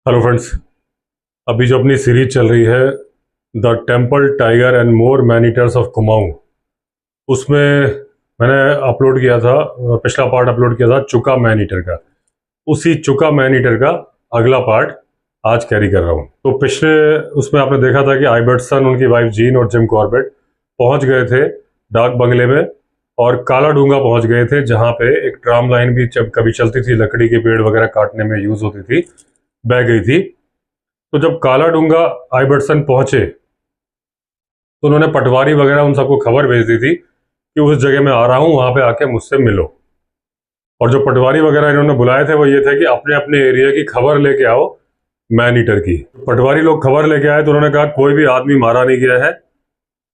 Hello friends. अभी जो अपनी सीरीज चल रही है the temple tiger and more man-eaters of Kumaon, उसमें मैंने अपलोड किया था, पिछला पार्ट अपलोड किया था चुका मैनीटर का। उसी चुका मैनीटर का अगला पार्ट आज कैरी कर रहा हूँ। तो पिछले उसमें आपने देखा था कि आइबर्टसन, उनकी वाइफ जीन और जिम कॉर्बेट पहुंच गए थे डाक बंगले में और काला डूंगा पहुंच गए थे, जहां पे एक ट्राम लाइन भी जब कभी चलती थी, लकड़ी के पेड़ वगैरह काटने में यूज होती थी, बह गई थी। तो जब काला डूंगा आइबर्टसन पहुंचे तो उन्होंने पटवारी वगैरह उन सबको खबर भेज दी थी कि उस जगह मैं आ रहा हूं, वहां पे आके मुझसे मिलो। और जो पटवारी वगैरह इन्होंने बुलाए थे वो ये थे कि अपने अपने एरिया की खबर लेके आओ, मैन ईटर की। पटवारी लोग खबर लेके आए तो उन्होंने कहा कोई भी आदमी मारा नहीं गया है,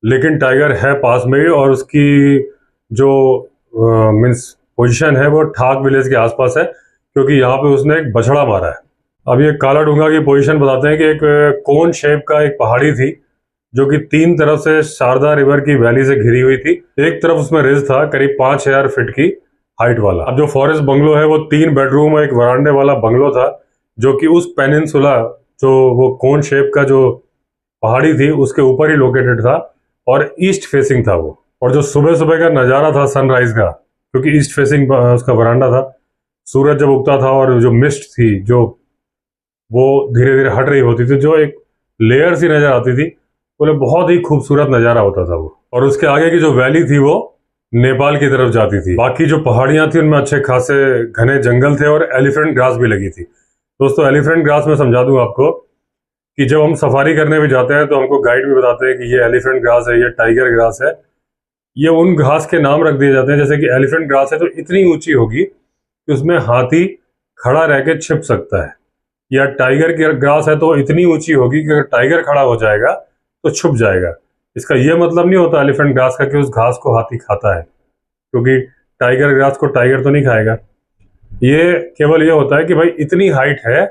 लेकिन टाइगर है पास में ही और उसकी जो मीन्स पोजीशन है वो ठाक विलेज के आसपास है, क्योंकि यहाँ पे उसने एक बछड़ा मारा है। अब ये काला डूंगा की पोजीशन बताते हैं कि एक कोन शेप का एक पहाड़ी थी जो कि तीन तरफ से शारदा रिवर की वैली से घिरी हुई थी। एक तरफ उसमें रिज था करीब 5,000 फीट की हाइट वाला। अब जो फॉरेस्ट बंगलो है वो 3 बेडरूम और एक वरांडे वाला बंगलो था, जो कि उस पेनिनसुला, जो वो कोन शेप का जो पहाड़ी थी उसके ऊपर ही लोकेटेड था और ईस्ट फेसिंग था वो। और जो सुबह सुबह का नज़ारा था सनराइज का, क्योंकि ईस्ट फेसिंग उसका वरांडा था, सूरज जब उगता था और जो मिस्ट थी जो वो धीरे धीरे हट रही होती थी, जो एक लेयर सी नजर आती थी, बोले बहुत ही खूबसूरत नज़ारा होता था वो। और उसके आगे की जो वैली थी वो नेपाल की तरफ जाती थी। बाकी जो पहाड़ियां थी उनमें अच्छे खासे घने जंगल थे और एलिफेंट ग्रास भी लगी थी। दोस्तों, एलिफेंट ग्रास में समझा दूं आपको कि जब हम सफारी करने भी जाते हैं तो हमको गाइड भी बताते हैं कि ये एलिफेंट ग्रास है, ये टाइगर ग्रास है। ये उन घास के नाम रख दिए जाते हैं, जैसे कि एलिफेंट ग्रास है तो इतनी ऊंची होगी कि उसमें हाथी खड़ा रह के छिप सकता है, या टाइगर की ग्रास है तो इतनी ऊंची होगी कि अगर टाइगर खड़ा हो जाएगा तो छुप जाएगा। इसका यह मतलब नहीं होता एलिफेंट ग्रास का कि उस घास को हाथी खाता है, क्योंकि टाइगर ग्रास को टाइगर तो नहीं खाएगा। ये केवल ये होता है कि भाई इतनी हाइट है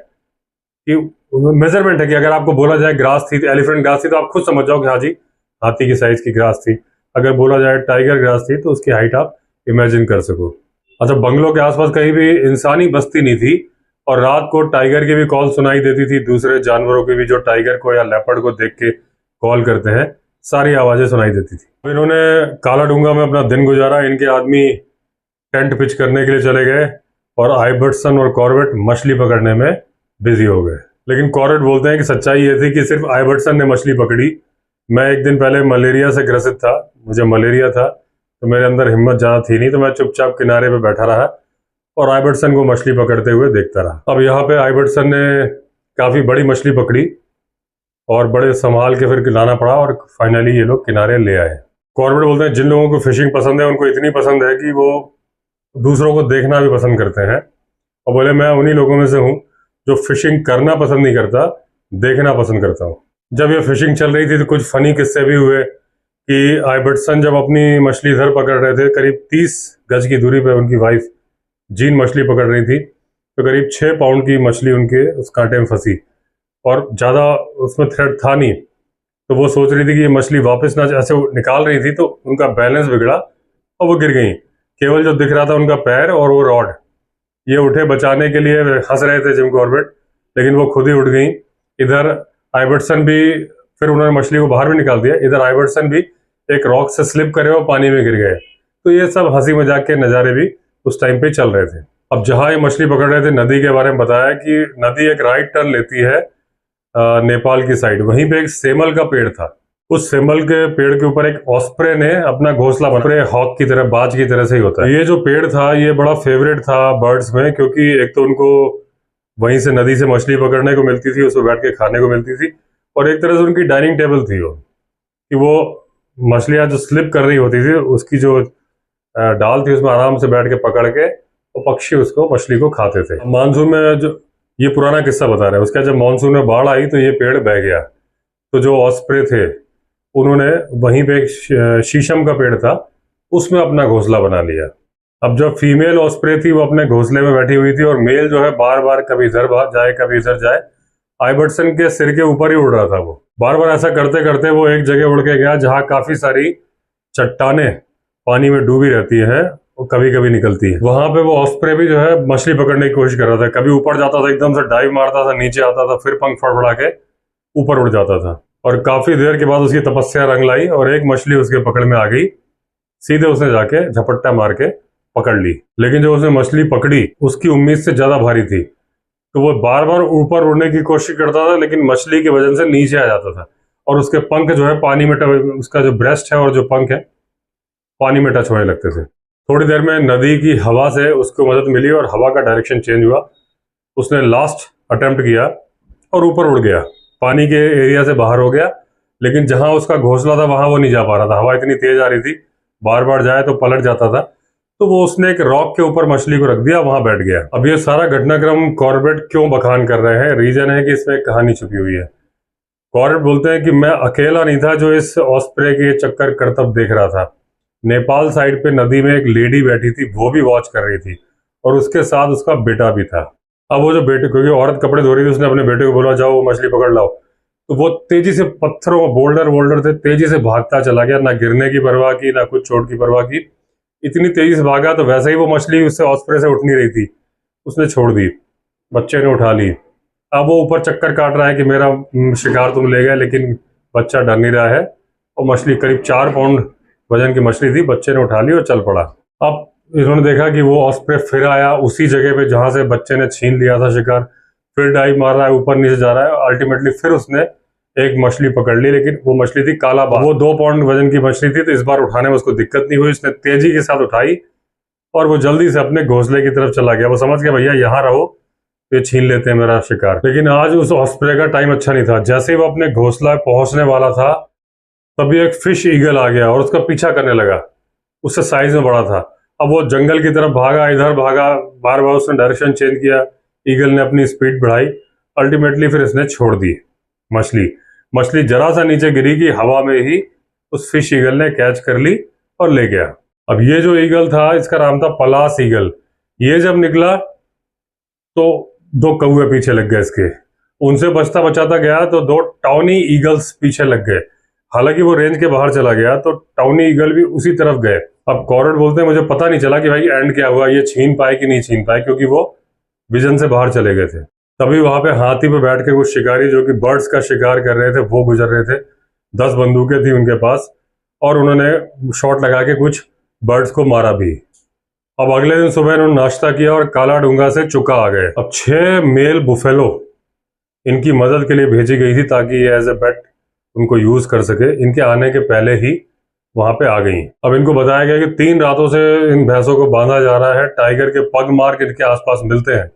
कि मेजरमेंट है कि अगर आपको बोला जाए ग्रास थी, एलिफेंट ग्रास थी, तो आप खुद समझ जाओ कि हाँ जी, हाथी की साइज की ग्रास थी। अगर बोला जाए टाइगर ग्रास थी तो उसकी हाइट आप इमेजिन कर सको। अच्छा, बंगलों के आसपास कहीं भी इंसानी बस्ती नहीं थी और रात को टाइगर की भी कॉल सुनाई देती थी, दूसरे जानवरों की भी जो टाइगर को या लेपर्ड को देख के कॉल करते हैं, सारी आवाजें सुनाई देती थी। अब इन्होंने काला डूंगा में अपना दिन गुजारा। इनके आदमी टेंट पिच करने के लिए चले गए और आइबर्टसन और कॉर्बेट मछली पकड़ने में बिजी हो गए। लेकिन कॉर्बेट बोलते हैं कि सच्चाई ये थी कि सिर्फ आइबर्टसन ने मछली पकड़ी। मैं एक दिन पहले मलेरिया से ग्रसित था, मुझे मलेरिया था, तो मेरे अंदर हिम्मत ज़्यादा थी नहीं, तो मैं चुपचाप किनारे पे बैठा रहा और आइबर्टसन को मछली पकड़ते हुए देखता रहा। अब यहाँ पे आइबर्टसन ने काफ़ी बड़ी मछली पकड़ी और बड़े संभाल के फिर लाना पड़ा और फाइनली ये लोग किनारे ले आए। कॉर्बेट बोलते हैं जिन लोगों को फिशिंग पसंद है उनको इतनी पसंद है कि वो दूसरों को देखना भी पसंद करते हैं, और बोले मैं उन्हीं लोगों में से हूँ जो फिशिंग करना पसंद नहीं करता, देखना पसंद करता हूँ। जब ये फिशिंग चल रही थी तो कुछ फनी किस्से भी हुए कि आइबर्टसन जब अपनी मछली इधर पकड़ रहे थे, करीब 30 गज की दूरी पे उनकी वाइफ जीन मछली पकड़ रही थी, तो करीब 6 पाउंड की मछली उनके उस कांटे में फंसी और ज़्यादा उसमें थ्रेड था नहीं। तो वो सोच रही थी कि ये मछली वापस ना, ऐसे निकाल रही थी तो उनका बैलेंस बिगड़ा और वो गिर गई। केवल जो दिख रहा था उनका पैर और वो रॉड। ये उठे बचाने के लिए, हंस रहे थे जिम कॉर्बेट, लेकिन वो खुद ही उठ गई। इधर आइबर्टसन भी, फिर उन्होंने मछली को बाहर भी निकाल दिया, इधर आइबर्टसन भी एक रॉक से स्लिप करे और पानी में गिर गए। तो ये सब हंसी मजाक के नज़ारे भी उस टाइम पे चल रहे थे। अब जहाँ ये मछली पकड़ रहे थे, नदी के बारे में बताया कि नदी एक राइट टर्न लेती है नेपाल की साइड। वहीं पे एक सेमल का पेड़ था, उस सेमल के पेड़ के ऊपर एक ऑस्प्रे ने अपना घोंसला बनाया, हॉक की तरह, बाज की तरह से ही होता है। ये जो पेड़ था ये बड़ा फेवरेट था बर्ड्स में, क्योंकि एक तो उनको वहीं से नदी से मछली पकड़ने को मिलती थी, उसमें बैठ के खाने को मिलती थी, और एक तरह से उनकी डाइनिंग टेबल थी वो, कि वो मछलियां जो स्लिप कर रही होती थी उसकी जो डाल थी उसमें आराम से बैठ के पकड़ के वो पक्षी उसको मछली को खाते थे। मानसून में जो, ये पुराना किस्सा बता रहे हैं, उसका जब मानसून में बाढ़ आई तो ये पेड़ बह गया, तो जो ऑस्प्रे थे उन्होंने वहीं पे एक शीशम का पेड़ था उसमें अपना घोंसला बना लिया। अब जो फीमेल ऑस्प्रे थी वो अपने घोंसले में बैठी हुई थी और मेल जो है बार बार कभी इधर जाए कभी इधर जाए, आइबर्टसन के सिर के ऊपर ही उड़ रहा था। वो बार बार ऐसा करते करते वो एक जगह उड़ के गया जहाँ काफी सारी चट्टाने पानी में डूबी रहती हैं कभी कभी निकलती है। वहां पे वो ऑस्प्रे भी जो है मछली पकड़ने की कोशिश कर रहा था, कभी ऊपर जाता था, एकदम से डाइव मारता था, नीचे आता था, फिर पंख फड़फड़ा के ऊपर उड़ जाता था। और काफी देर के बाद उसकी तपस्या रंग लाई और एक मछली उसके पकड़ में आ गई। सीधे उसने जाके झपट्टा मार के पकड़ ली। लेकिन जो उसने मछली पकड़ी उसकी उम्मीद से ज्यादा भारी थी, तो वो बार बार ऊपर उड़ने की कोशिश करता था, लेकिन मछली के वजन से नीचे आ जाता था और उसके पंख जो है पानी में उसका जो ब्रेस्ट है और जो पंख है पानी में टच होने लगते थे। थोड़ी देर में नदी की हवा से उसको मदद मिली और हवा का डायरेक्शन चेंज हुआ। उसने लास्ट अटेम्प्ट किया और ऊपर उड़ गया, पानी के एरिया से बाहर हो गया। लेकिन जहां उसका घोंसला था वहां वो नहीं जा पा रहा था, हवा इतनी तेज आ रही थी, बार बार जाए तो पलट जाता था। तो वो उसने एक रॉक के ऊपर मछली को रख दिया, वहां बैठ गया। अब ये सारा घटनाक्रम कॉर्बेट क्यों बखान कर रहे हैं? रीजन है कि इसमें एक कहानी छुपी हुई है। कॉर्बेट बोलते हैं कि मैं अकेला नहीं था जो इस ऑस्प्रे के चक्कर करतब देख रहा था। नेपाल साइड पे नदी में एक लेडी बैठी थी, वो भी वॉच कर रही थी और उसके साथ उसका बेटा भी था। अब वो जो बेटे, क्योंकि औरत कपड़े धो रही थी, उसने अपने बेटे को बोला जाओ मछली पकड़ लाओ। तो वो तेजी से, पत्थरों बोल्डर थे, तेजी से भागता चला गया, ना गिरने की परवाह की ना कुछ चोट की परवाह की। इतनी तेजी से भागा तो वैसे ही वो मछली उससे ऑस्प्रे से उठ नहीं रही थी, उसने छोड़ दी, बच्चे ने उठा ली। अब वो ऊपर चक्कर काट रहा है कि मेरा शिकार तुम ले गए, लेकिन बच्चा डर नहीं रहा है। और मछली करीब 4 पाउंड वजन की मछली थी, बच्चे ने उठा ली और चल पड़ा। अब इन्होंने देखा कि वो ऑस्प्रे फिर आया उसी जगह पे जहां से बच्चे ने छीन लिया था शिकार, फिर डाइव मार रहा है, ऊपर नीचे जा रहा है। अल्टीमेटली फिर उसने एक मछली पकड़ ली, लेकिन वो मछली थी काला बाल। वो 2 पाउंड वजन की मछली थी, तो इस बार उठाने में उसको दिक्कत नहीं हुई। उसने तेजी के साथ उठाई और वो जल्दी से अपने घोंसले की तरफ चला गया। वो समझ गया भैया यहाँ रहो, ये छीन लेते हैं मेरा शिकार। लेकिन आज उस ऑस्प्रे का टाइम अच्छा नहीं था। जैसे ही वो अपने घोंसला पहुंचने वाला था, तभी एक फिश ईगल आ गया और उसका पीछा करने लगा। उससे साइज में बड़ा था। अब वो जंगल की तरफ भागा, इधर भागा, बार बार उसने डायरेक्शन चेंज किया। ईगल ने अपनी स्पीड बढ़ाई, अल्टीमेटली फिर इसने छोड़ दी मछली जरा सा नीचे गिरी कि हवा में ही उस फिश ईगल ने कैच कर ली और ले गया। अब ये जो ईगल था, इसका नाम था पलास ईगल। ये जब निकला तो 2 कौवे पीछे लग गए इसके, उनसे बचता बचाता गया तो 2 टाउनी ईगल्स पीछे लग गए। हालांकि वो रेंज के बाहर चला गया तो टाउनी ईगल भी उसी तरफ गए। अब कॉर्बेट बोलते हैं मुझे पता नहीं चला कि भाई एंड क्या हुआ, ये छीन पाए कि नहीं छीन पाए, क्योंकि वो विजन से बाहर चले गए थे। तभी वहां पे हाथी पे बैठ के कुछ शिकारी जो कि बर्ड्स का शिकार कर रहे थे वो गुजर रहे थे। 10 बंदूकें थी उनके पास और उन्होंने शॉट लगा के कुछ बर्ड्स को मारा भी। अब अगले दिन सुबह इन्होंने नाश्ता किया और काला डूंगा से चुका आ गए। अब 6 मेल बुफेलो इनकी मदद के लिए भेजी गई थी ताकि ये एज ए बेट उनको यूज कर सके। इनके आने के पहले ही वहां पे आ गई। अब इनको बताया गया कि 3 रातों से इन भैंसों को बांधा जा रहा है, टाइगर के पग मार्क इनके आसपास मिलते हैं,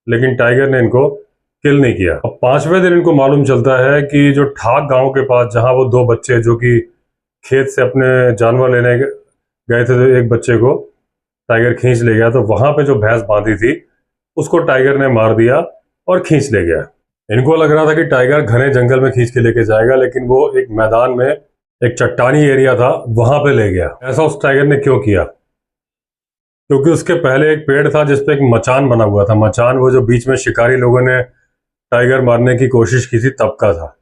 लेकिन टाइगर ने इनको किल नहीं किया। अब 5वें दिन इनको मालूम चलता है कि जो ठाक गांव के पास, जहां वो 2 बच्चे जो कि खेत से अपने जानवर लेने गए थे, तो एक बच्चे को टाइगर खींच ले गया, तो वहां पे जो भैंस बांधी थी उसको टाइगर ने मार दिया और खींच ले गया। इनको लग रहा था कि टाइगर घने जंगल में खींच के लेके जाएगा, लेकिन वो एक मैदान में, एक चट्टानी एरिया था, वहां पे ले गया। ऐसा उस टाइगर ने क्यों किया? क्योंकि उसके पहले एक पेड़ था जिसपे एक मचान बना हुआ था। मचान वो जो बीच में शिकारी लोगों ने टाइगर मारने की कोशिश की थी तब का था,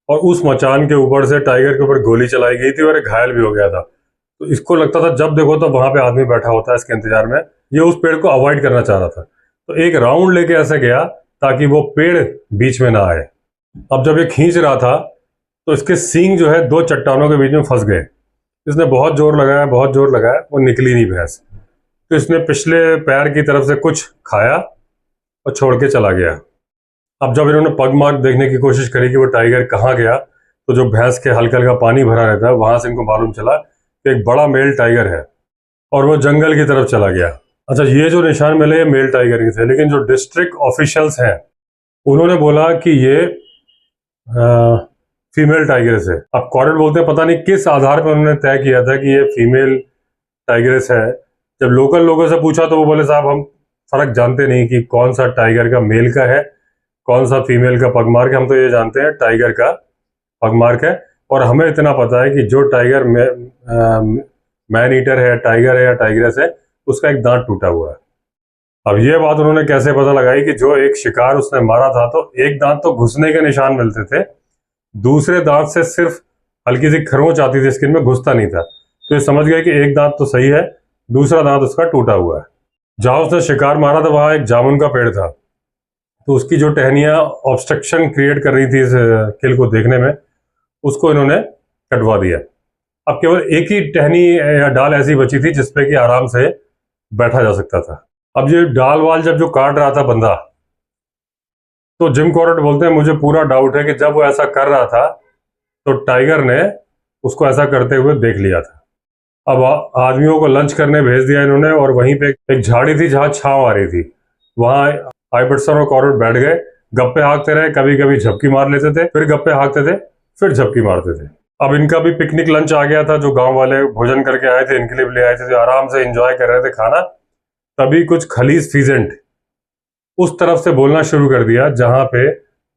और उस मचान के ऊपर से टाइगर के ऊपर गोली चलाई गई थी और एक घायल भी हो गया था। तो इसको लगता था जब देखो तो वहां पे आदमी बैठा होता है इसके इंतजार में। ये उस पेड़ को अवॉइड करना चाह रहा था, तो एक राउंड लेके ऐसे गया ताकि वो पेड़ बीच में ना आए। अब जब ये खींच रहा था तो इसके सींग जो है 2 चट्टानों के बीच में फंस गए। इसने बहुत जोर लगाया, वो निकली नहीं भैंस। तो इसने पिछले पैर की तरफ से कुछ खाया और छोड़ के चला गया। अब जब इन्होंने पग मार्क देखने की कोशिश करी कि वो टाइगर कहाँ गया, तो जो भैंस के हल्का हल्का पानी भरा रहता है वहां से इनको मालूम चला कि एक बड़ा मेल टाइगर है और वो जंगल की तरफ चला गया। अच्छा, ये जो निशान मिले ये मेल टाइगर के थे, लेकिन जो डिस्ट्रिक्ट ऑफिशियल्स हैं उन्होंने बोला कि ये फीमेल टाइगर्स है। अब कॉर्बेट बोलते हैं पता नहीं किस आधार पर उन्होंने तय किया था कि ये फीमेल टाइगर्स है। जब लोकल लोगों से पूछा तो वो बोले साहब हम फर्क जानते नहीं कि कौन सा टाइगर का मेल का है, कौन सा फीमेल का पगमार्क है। हम तो ये जानते हैं टाइगर का पगमार्क है, और हमें इतना पता है कि जो टाइगर मैन ईटर है, टाइगर है या टाइग्रेस है, उसका एक दांत टूटा हुआ है। अब ये बात उन्होंने कैसे पता लगाई कि जो एक शिकार उसने मारा था तो एक दांत तो घुसने के निशान मिलते थे, दूसरे दांत से सिर्फ हल्की सी खरोंच आती थी स्किन में, घुसता नहीं था। तो ये समझ गए कि एक दांत तो सही है, दूसरा दांत उसका टूटा हुआ है। जहां उसने शिकार मारा था वहां एक जामुन का पेड़ था, तो उसकी जो टहनियां ऑब्स्ट्रक्शन क्रिएट कर रही थी इस किल को देखने में, उसको इन्होंने कटवा दिया। अब केवल एक ही टहनी या डाल ऐसी बची थी जिसपे कि आराम से बैठा जा सकता था। अब ये डाल वाल जब जो काट रहा था बंदा, तो जिम कॉर्बेट बोलते हैं मुझे पूरा डाउट है कि जब वो ऐसा कर रहा था तो टाइगर ने उसको ऐसा करते हुए देख लिया था। अब आदमियों को लंच करने भेज दिया इन्होंने, और वहीं पे एक झाड़ी थी जहां छांव आ रही थी, वहां आइबर्सन और कॉर्बेट बैठ गए, गप्पे हाँकते रहे, कभी कभी झपकी मार लेते थे, फिर गप्पे हाँकते थे, फिर झपकी मारते थे। अब इनका भी पिकनिक लंच आ गया था, जो गांव वाले भोजन करके आए थे इनके लिए भी ले आए थे, जो आराम से एंजॉय कर रहे थे खाना। तभी कुछ खलीस फीजेंट उस तरफ से बोलना शुरू कर दिया जहां पे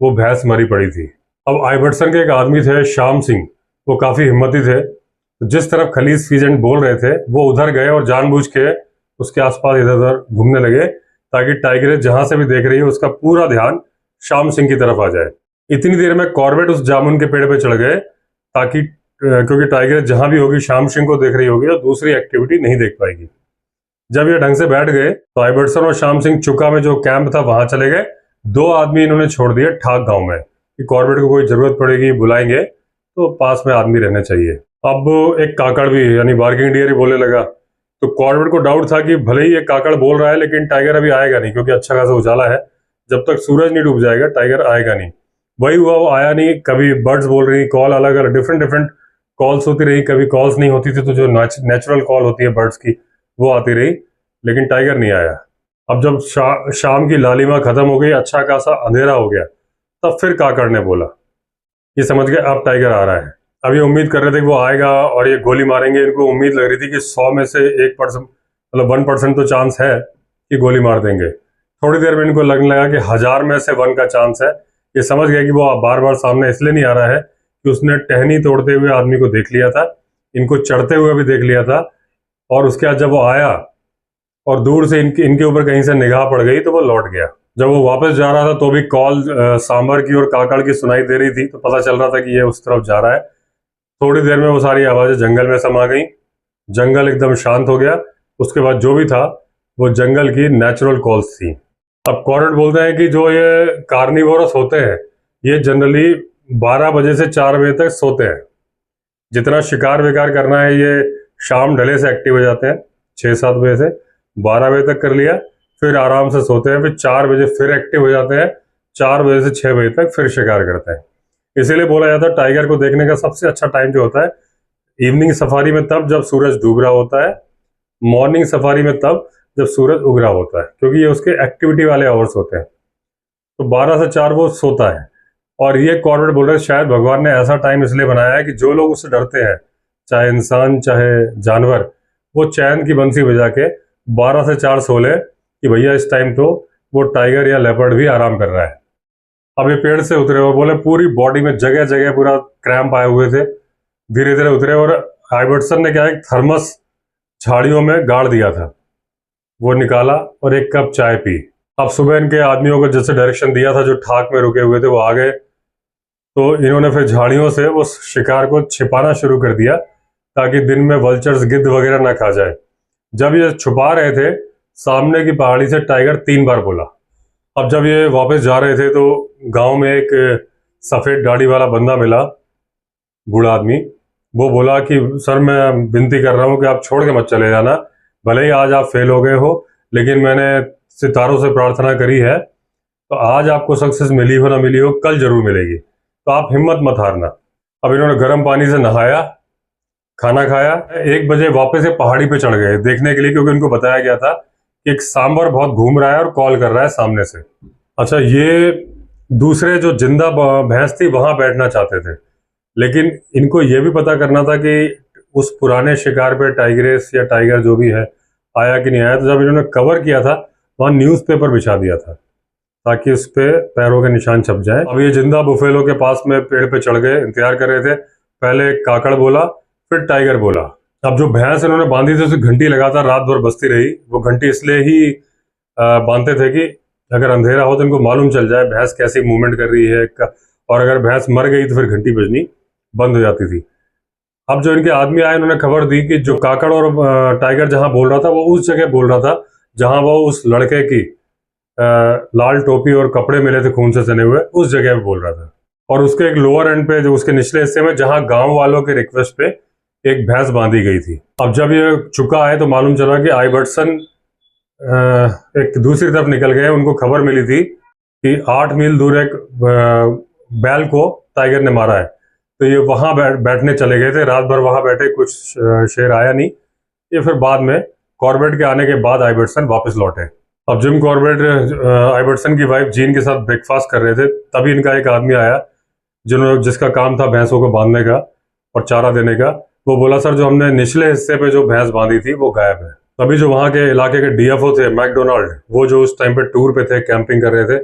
वो भैंस मरी पड़ी थी। अब आइबर्सन के एक आदमी थे श्याम सिंह, वो काफी हिम्मती थे, तो जिस तरफ खलीस फीजेंट बोल रहे थे वो उधर गए और जानबूझ के उसके आसपास इधर उधर घूमने लगे, ताकि टाइगर जहां से भी देख रही है उसका पूरा ध्यान श्याम सिंह की तरफ आ जाए। इतनी देर में कॉर्बेट उस जामुन के पेड़ पे चढ़ गए, ताकि क्योंकि टाइगर जहां भी होगी श्याम सिंह को देख रही होगी और दूसरी एक्टिविटी नहीं देख पाएगी। जब ये ढंग से बैठ गए तो आइबर्सन और श्याम सिंह चुका में जो कैंप था वहां चले गए। 2 आदमी इन्होंने छोड़ दिए ठाक गांव में कि कॉर्बेट को कोई जरूरत पड़ेगी बुलाएंगे, तो पास में आदमी रहने चाहिए। अब एक काकड़ भी यानी बार्किंग डियर ही बोलने लगा, तो कॉर्बेट को डाउट था कि भले ही एक काकड़ बोल रहा है लेकिन टाइगर अभी आएगा नहीं, क्योंकि अच्छा खासा उजाला है, जब तक सूरज नहीं डूब जाएगा टाइगर आएगा नहीं। वही हुआ, वो आया नहीं। कभी बर्ड्स बोल रही, कॉल अलग अलग डिफरेंट कॉल्स होती रही, कभी कॉल्स नहीं होती थी तो जो नेचुरल कॉल होती है बर्ड्स की वो आती रही, लेकिन टाइगर नहीं आया। अब जब शाम की लालिमा खत्म हो गई, अच्छा खासा अंधेरा हो गया, तब फिर काकड़ ने बोला, ये समझ गए अब टाइगर आ रहा है। अब ये उम्मीद कर रहे थे कि वो आएगा और ये गोली मारेंगे। इनको उम्मीद लग रही थी कि 100 में से 1%, मतलब 1% तो चांस है कि गोली मार देंगे। थोड़ी देर में इनको लगने लगा कि 1000 में से 1 का चांस है। ये समझ गया कि वो बार बार सामने इसलिए नहीं आ रहा है कि उसने टहनी तोड़ते हुए आदमी को देख लिया था, इनको चढ़ते हुए भी देख लिया था, और उसके बाद जब वो आया और दूर से इनके ऊपर कहीं से निगाह पड़ गई तो वो लौट गया। जब वो वापस जा रहा था तो भी कॉल सांबर की और काकड़ की सुनाई दे रही थी, तो पता चल रहा था कि ये उस तरफ जा रहा है। थोड़ी देर में वो सारी आवाजें जंगल में समा गई, जंगल एकदम शांत हो गया। उसके बाद जो भी था वो जंगल की नेचुरल कॉल्स थी। अब कॉर्बेट बोलते हैं कि जो ये कार्निवोरस होते हैं ये जनरली 12 बजे से 4 बजे तक सोते हैं। जितना शिकार विकार करना है ये शाम ढले से एक्टिव हो जाते हैं, 6-7 बजे से 12 बजे तक कर लिया, फिर आराम से सोते हैं, फिर 4 बजे फिर एक्टिव हो जाते हैं, 4 बजे से 6 बजे तक फिर शिकार करते हैं। इसीलिए बोला जाता है टाइगर को देखने का सबसे अच्छा टाइम जो होता है इवनिंग सफारी में तब जब सूरज डूब रहा होता है, मॉर्निंग सफारी में तब जब सूरज उग रहा होता है, क्योंकि ये उसके एक्टिविटी वाले आवर्स होते हैं। तो 12 से 4 वो सोता है। और ये कॉर्बेट बोल रहे हैं शायद भगवान ने ऐसा टाइम इसलिए बनाया है कि जो लोग उससे डरते हैं, चाहे इंसान चाहे जानवर, वो चैन की बंसी बजा के 12 से 4 सो ले कि भैया इस टाइम तो वो टाइगर या लेपर्ड भी आराम कर रहा है। अब ये पेड़ से उतरे और बोले पूरी बॉडी में जगह जगह पूरा क्रैम्प आए हुए थे, धीरे धीरे उतरे, और आइबर्सन ने क्या एक थर्मस झाड़ियों में गाड़ दिया था, वो निकाला और 1 कप चाय पी। अब सुबह इनके आदमियों को जैसे डायरेक्शन दिया था जो ठाक में रुके हुए थे वो आ गए, तो इन्होंने फिर झाड़ियों से उस शिकार को छिपाना शुरू कर दिया ताकि दिन में वल्चर्स गिद्ध वगैरह ना खा जाए। जब ये छुपा रहे थे सामने की पहाड़ी से टाइगर 3 बार बोला। अब जब ये वापस जा रहे थे तो गांव में एक सफेद दाढ़ी वाला बंदा मिला, बूढ़ा आदमी। वो बोला कि सर मैं विनती कर रहा हूँ कि आप छोड़ के मत चले जाना, भले ही आज आप फेल हो गए हो, लेकिन मैंने सितारों से प्रार्थना करी है, तो आज आपको सक्सेस मिली हो ना मिली हो कल जरूर मिलेगी, तो आप हिम्मत मत हारना। अब इन्होंने गर्म पानी से नहाया, खाना खाया, 1 बजे वापस से पहाड़ी पे चढ़ गए देखने के लिए, क्योंकि उनको बताया गया था कि एक सांबर बहुत घूम रहा है और कॉल कर रहा है सामने से। अच्छा, ये दूसरे जो जिंदा भैंस थी वहां बैठना चाहते थे, लेकिन इनको ये भी पता करना था कि उस पुराने शिकार पे टाइग्रेस या टाइगर जो भी है आया कि नहीं आया। तो जब इन्होंने कवर किया था वहां न्यूज़पेपर बिछा दिया था ताकि उस पे पैरों के निशान छप जाए। अब ये जिंदा बुफेलो के पास में पेड़ पे चढ़ गए, इंतजार कर रहे थे। पहले काकड़ बोला, फिर टाइगर बोला। अब जो भैंस इन्होंने बांधी थी उसकी घंटी लगातार रात भर बजती रही। वो घंटी इसलिए ही बांधते थे कि अगर अंधेरा हो तो इनको मालूम चल जाए भैंस कैसी मूवमेंट कर रही है, और अगर भैंस मर गई तो फिर घंटी बजनी बंद हो जाती थी। अब जो इनके आदमी आए उन्होंने खबर दी कि जो काकड़ और टाइगर जहां बोल रहा था वो उस जगह बोल रहा था जहां वो उस लड़के की लाल टोपी और कपड़े मिले थे खून से सने हुए, उस जगह पे बोल रहा था। और उसके एक लोअर एंड पे, जो उसके निचले हिस्से में, जहां गांव वालों के रिक्वेस्ट पे एक भैंस बांधी गई थी। अब जब ये चुका है तो मालूम चला कि आइबर्टसन एक दूसरी तरफ निकल गए। उनको खबर मिली थी कि 8 मील दूर एक बैल को टाइगर ने मारा है, तो ये वहां बैठने चले गए थे। रात भर वहां बैठे, कुछ शेर आया नहीं। ये फिर बाद में कॉर्बेट के आने के बाद आइबर्टसन वापस लौटे। अब जिम कॉर्बेट आइबर्टसन की वाइफ जीन के साथ ब्रेकफास्ट कर रहे थे, तभी इनका एक आदमी आया जिसका काम था भैंसों को बांधने का और चारा देने का। वो बोला, सर जो हमने निचले हिस्से पे जो भैंस बांधी थी वो गायब है। तभी जो वहाँ के इलाके के डीएफओ थे मैकडोनाल्ड, वो जो उस टाइम पे टूर पे थे, कैंपिंग कर रहे थे,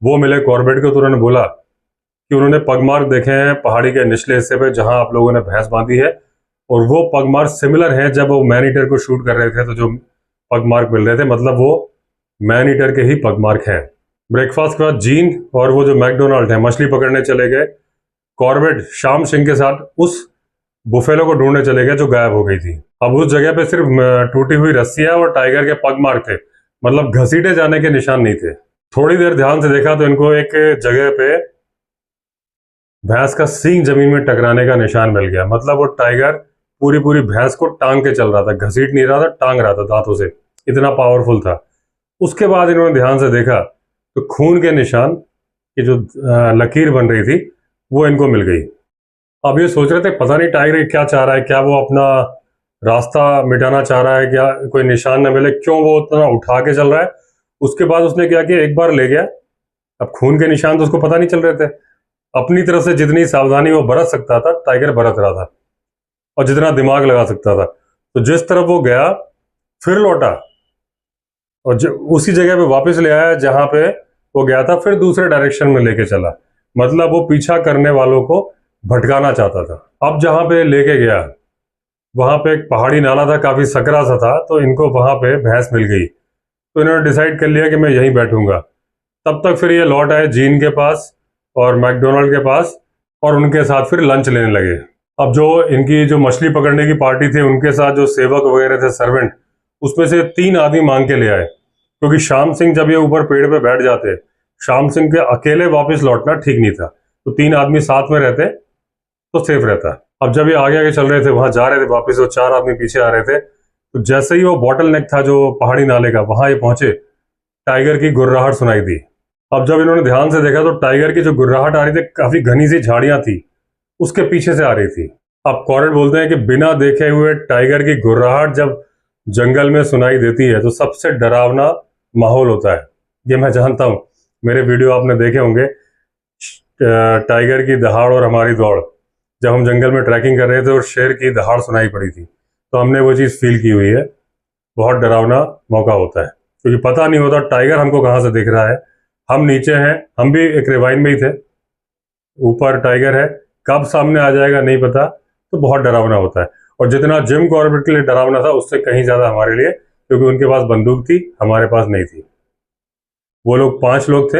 वो मिले कॉर्बेट को। तो उन्होंने बोला कि उन्होंने पगमार्क देखे हैं पहाड़ी के निचले हिस्से पे जहां आप लोगों ने भैंस बांधी है, और वो पगमार्क सिमिलर हैं जब वो मैन ईटर को शूट कर रहे थे तो जो पगमार्क मिल रहे थे, मतलब वो मैन ईटर के ही पगमार्क हैं। ब्रेकफास्ट के बाद जीन और वो जो मैकडोनाल्ड है मछली पकड़ने चले गए। कॉर्बेट शाम सिंह के साथ उस बुफेलो को ढूंढने चले गए जो गायब हो गई थी। अब उस जगह पे सिर्फ टूटी हुई रस्सियां और टाइगर के पगमार्क थे, मतलब घसीटे जाने के निशान नहीं थे। थोड़ी देर ध्यान से देखा तो इनको एक जगह पे भैंस का सींग जमीन में टकराने का निशान मिल गया। मतलब वो टाइगर पूरी पूरी भैंस को टांग के चल रहा था, घसीट नहीं रहा था, टांग रहा था दांतों से, इतना पावरफुल था। उसके बाद इन्होंने ध्यान से देखा तो खून के निशान की जो लकीर बन रही थी वो इनको मिल गई। अब ये सोच रहे थे पता नहीं टाइगर क्या चाह रहा है, क्या वो अपना रास्ता मिटाना चाह रहा है, क्या कोई निशान न मिले, क्यों वो उतना उठा के चल रहा है। उसके बाद उसने क्या किया, एक बार ले गया। अब खून के निशान तो उसको पता नहीं चल रहे थे। अपनी तरफ से जितनी सावधानी वो बरत सकता था टाइगर बरत रहा था, और जितना दिमाग लगा सकता था। तो जिस तरफ वो गया फिर लौटा, और उसी जगह पे वापस ले आया जहां पे वो गया था, फिर दूसरे डायरेक्शन में लेके चला। मतलब वो पीछा करने वालों को भटकाना चाहता था। अब जहां पे लेके गया वहां पे एक पहाड़ी नाला था, काफी सकरा सा था, तो इनको वहां पे भैंस मिल गई। तो इन्होंने डिसाइड कर लिया कि मैं यहीं बैठूंगा। तब तक फिर ये लौट आए जीन के पास और मैकडोनाल्ड के पास, और उनके साथ फिर लंच लेने लगे। अब जो इनकी जो मछली पकड़ने की पार्टी थी, उनके साथ जो सेवक वगैरह थे, सर्वेंट, उसमें से 3 आदमी मांग के ले आए, क्योंकि श्याम सिंह जब ये ऊपर पेड़ पे बैठ जाते, श्याम सिंह के अकेले वापस लौटना ठीक नहीं था। तो 3 आदमी साथ में रहते तो सेफ रहता। अब जब ये आगे आगे चल रहे थे, वहां जा रहे थे वापस, तो 4 आदमी पीछे आ रहे थे। तो जैसे ही वो बॉटल नेक था जो पहाड़ी नाले का, वहां ये पहुंचे, टाइगर की गुर्राहट सुनाई दी। अब जब इन्होंने ध्यान से देखा तो टाइगर की जो गुर्राहट आ रही थी, काफी घनी सी झाड़ियां थी, उसके पीछे से आ रही थी। अब कॉर्बेट बोलते हैं कि बिना देखे हुए टाइगर की गुर्राहट जब जंगल में सुनाई देती है तो सबसे डरावना माहौल होता है। ये मैं जानता हूँ, मेरे वीडियो आपने देखे होंगे, टाइगर की दहाड़ और हमारी दौड़। जब हम जंगल में ट्रैकिंग कर रहे थे और शेर की दहाड़ सुनाई पड़ी थी, तो हमने वो चीज़ फील की हुई है। बहुत डरावना मौका होता है, क्योंकि पता नहीं होता टाइगर हमको कहाँ से दिख रहा है। हम नीचे हैं, हम भी एक रिवाइन में ही थे, ऊपर टाइगर है, कब सामने आ जाएगा नहीं पता। तो बहुत डरावना होता है। और जितना जिम कॉर्बेट के लिए डरावना था, उससे कहीं ज़्यादा हमारे लिए, क्योंकि उनके पास बंदूक थी, हमारे पास नहीं थी। वो लोग 5 लोग थे,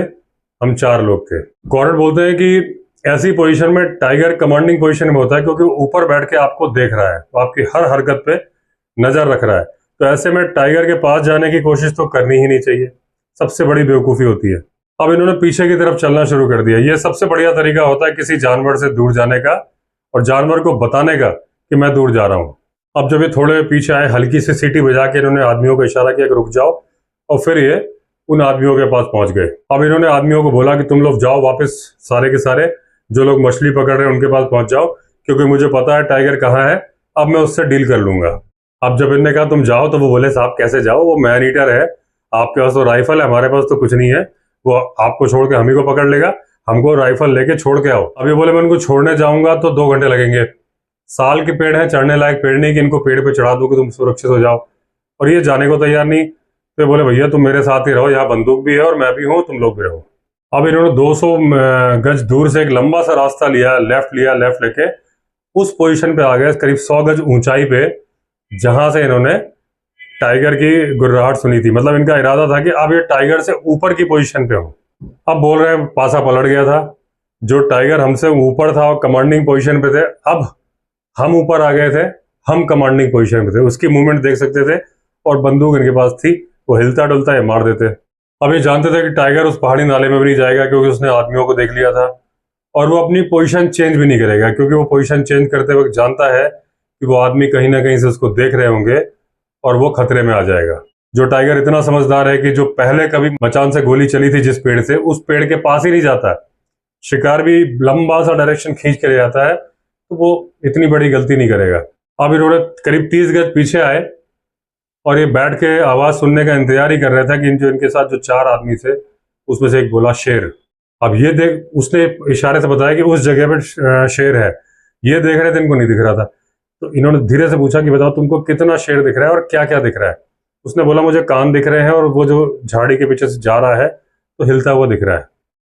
हम 4 लोग थे। कॉर्बेट बोलते हैं कि ऐसी पोजीशन में टाइगर कमांडिंग पोजीशन में होता है, क्योंकि ऊपर बैठ के आपको देख रहा है, तो आपकी हर हरकत पे नजर रख रहा है। तो ऐसे में टाइगर के पास जाने की कोशिश तो करनी ही नहीं चाहिए, सबसे बड़ी बेवकूफ़ी होती है। अब इन्होंने पीछे की तरफ चलना शुरू कर दिया। ये सबसे बढ़िया तरीका होता है किसी जानवर से दूर जाने का, और जानवर को बताने का कि मैं दूर जा रहा हूँ। अब जब ये थोड़े पीछे आए, हल्की सी सीटी बजा के इन्होंने आदमियों को इशारा किया कि रुक जाओ, और फिर ये उन आदमियों के पास पहुंच गए। अब इन्होंने आदमियों को बोला कि तुम लोग जाओ वापस, सारे के सारे जो लोग मछली पकड़ रहे हैं उनके पास पहुंच जाओ, क्योंकि मुझे पता है टाइगर कहाँ है, अब मैं उससे डील कर लूंगा। अब जब इन्होंने कहा तुम जाओ, तो वो बोले साहब कैसे जाओ, वो मैन ईटर है, आपके पास तो राइफल है, हमारे पास तो कुछ नहीं है, वो आपको छोड़ के हम ही को पकड़ लेगा, हमको राइफल लेके छोड़ के आओ। अब ये बोले मैं उनको छोड़ने जाऊंगा तो 2 घंटे लगेंगे, साल के पेड़ है, चढ़ने लायक पेड़ नहीं कि इनको पेड़ पे चढ़ा दो कि तुम सुरक्षित हो जाओ। और ये जाने को तैयार नहीं। तो बोले भैया तुम मेरे साथ ही रहो, यहाँ बंदूक भी है और मैं भी हूँ, तुम लोग भी रहो। अब इन्होंने 200 गज दूर से एक लंबा सा रास्ता लिया, लेफ्ट लेके उस पोजीशन पे आ गए, करीब 100 गज ऊंचाई पे, जहां से इन्होंने टाइगर की गुर्राहट सुनी थी। मतलब इनका इरादा था कि अब ये टाइगर से ऊपर की पोजीशन पे हो। अब बोल रहे हैं पासा पलट गया था, जो टाइगर हमसे ऊपर था और कमांडिंग पोजीशन पे थे, अब हम ऊपर आ गए थे, हम कमांडिंग पोजीशन में थे, उसकी मूवमेंट देख सकते थे और बंदूक इनके पास थी, वो हिलता डुलता है मार देते। अब ये जानते थे कि टाइगर उस पहाड़ी नाले में भी नहीं जाएगा क्योंकि उसने आदमियों को देख लिया था, और वो अपनी पोजीशन चेंज भी नहीं करेगा क्योंकि वो पोजीशन चेंज करते वक्त जानता है कि वो आदमी कहीं ना कहीं से उसको देख रहे होंगे और वो खतरे में आ जाएगा। जो टाइगर इतना समझदार है कि जो पहले कभी मचान से गोली चली थी जिस पेड़ से, उस पेड़ के पास ही नहीं जाता, शिकार भी लंबा सा डायरेक्शन खींच के ले जाता है, तो वो इतनी बड़ी गलती नहीं करेगा। अब इन्होंने करीब 30 गज पीछे आए और ये बैठ के आवाज सुनने का इंतजार ही कर रहा था कि जो इनके साथ जो 4 आदमी थे उसमें से एक बोला शेर। अब ये देख, उसने इशारे से बताया कि उस जगह पे शेर है। ये देख रहे थे, इनको नहीं दिख रहा था, तो इन्होंने धीरे से पूछा कि बताओ तुमको कितना शेर दिख रहा है और क्या क्या दिख रहा है। उसने बोला मुझे कान दिख रहे हैं और वो जो झाड़ी के पीछे से जा रहा है तो हिलता हुआ दिख रहा है।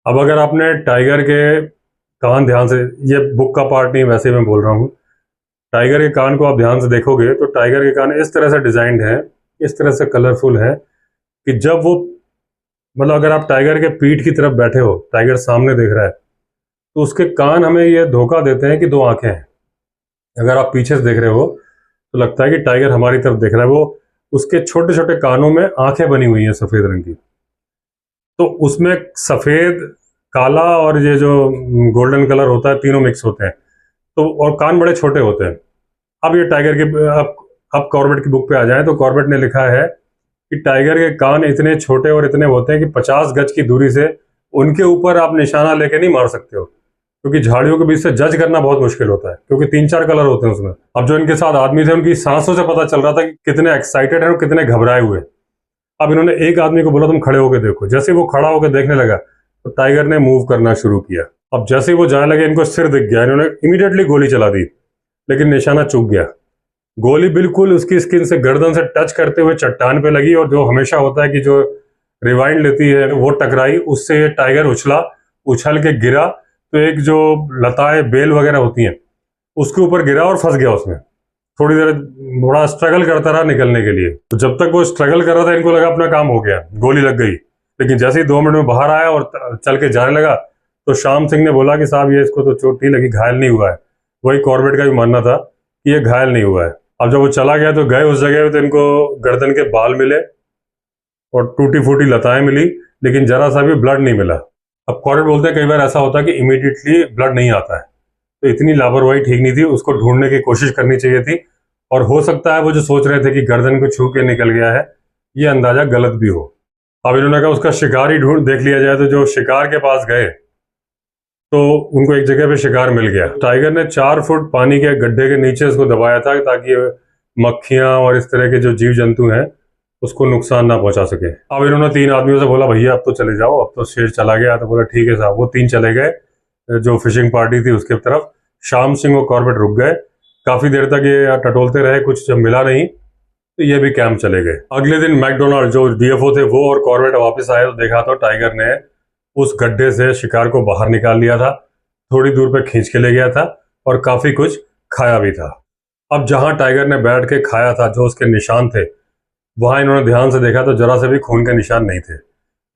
अब अगर आपने टाइगर के कान ध्यान से, ये बुक का पार्ट नहीं वैसे मैं बोल रहा हूँ, टाइगर के कान को आप ध्यान से देखोगे तो टाइगर के कान इस तरह से डिजाइंड है, इस तरह से कलरफुल है कि जब वो, मतलब अगर आप टाइगर के पीठ की तरफ बैठे हो, टाइगर सामने देख रहा है, तो उसके कान हमें ये धोखा देते हैं कि 2 आंखें हैं। अगर आप पीछे से देख रहे हो तो लगता है कि टाइगर हमारी तरफ देख रहा है, वो उसके छोटे छोटे कानों में आंखें बनी हुई हैं सफेद रंग की, तो उसमें सफेद, काला और ये जो गोल्डन कलर होता है, तीनों मिक्स होते हैं, तो और कान बड़े छोटे होते हैं। अब ये टाइगर के, अब कॉर्बेट की बुक पे आ जाए तो कॉर्बेट ने लिखा है कि टाइगर के कान इतने छोटे और इतने होते हैं कि 50 गज की दूरी से उनके ऊपर आप निशाना लेके नहीं मार सकते हो, क्योंकि झाड़ियों के बीच से जज करना बहुत मुश्किल होता है, क्योंकि 3-4 कलर होते हैं उसमें। अब जो इनके साथ आदमी थे उनकी सांसों से पता चल रहा था कि कितने एक्साइटेड हैं और कितने घबराए हुए। अब इन्होंने एक आदमी को बोला तुम खड़े होकर देखो। जैसे वो खड़ा होकर देखने लगा तो टाइगर ने मूव करना शुरू किया। अब जैसे ही वो जाने लगे इनको सिर दिख गया, इन्होंने इमीडिएटली गोली चला दी, लेकिन निशाना चूक गया। गोली बिल्कुल उसकी स्किन से, गर्दन से टच करते हुए चट्टान पे लगी, और जो हमेशा होता है कि जो रिवाइंड लेती है वो टकराई, उससे ये टाइगर उछल के गिरा, तो एक जो लताएं बेल वगैरह होती हैं उसके ऊपर गिरा और फंस गया उसमें। थोड़ी देर बड़ा स्ट्रगल करता रहा निकलने के लिए, तो जब तक वो स्ट्रगल कर रहा था इनको लगा अपना काम हो गया, गोली लग गई। लेकिन जैसे ही 2 मिनट में बाहर आया और चल के जाने लगा तो श्याम सिंह ने बोला कि साहब ये इसको तो चोट नहीं लगी, घायल नहीं हुआ है। वही कॉर्बेट का भी मानना था कि ये घायल नहीं हुआ है। अब जब वो चला गया तो गए उस जगह तो इनको गर्दन के बाल मिले और टूटी फूटी लताएं मिली, लेकिन जरा सा भी ब्लड नहीं मिला। अब कॉर्बेट बोलते हैं कई बार ऐसा होता है कि इमीडिएटली ब्लड नहीं आता है, तो इतनी लापरवाही ठीक नहीं थी, उसको ढूंढने की कोशिश करनी चाहिए थी। और हो सकता है वो जो सोच रहे थे कि गर्दन को छू के निकल गया है, ये अंदाजा गलत भी हो। अब इन्होंने कहा उसका शिकार ही ढूंढ देख लिया जाए, तो जो शिकार के पास गए तो उनको एक जगह पे शिकार मिल गया। टाइगर ने 4 फुट पानी के गड्ढे के नीचे उसको दबाया था ताकि मक्खियां और इस तरह के जो जीव जंतु हैं उसको नुकसान ना पहुंचा सके। अब इन्होंने 3 आदमियों से बोला भैया अब तो चले जाओ, अब तो शेर चला गया। तो बोला ठीक है साहब। वो 3 चले गए जो फिशिंग पार्टी थी उसके तरफ। श्याम सिंह और कॉर्बेट रुक गए, काफी देर तक ये टटोलते रहे, कुछ जब मिला नहीं तो ये भी कैंप चले गए। अगले दिन मैकडोनाल्ड जो डीएफओ थे वो और कॉर्बेट वापस आए तो देखा तो टाइगर ने उस गड्ढे से शिकार को बाहर निकाल लिया था, थोड़ी दूर पे खींच के ले गया था और काफी कुछ खाया भी था। अब जहां टाइगर ने बैठ के खाया था, जो उसके निशान थे, वहां इन्होंने ध्यान से देखा तो जरा से भी खून के निशान नहीं थे।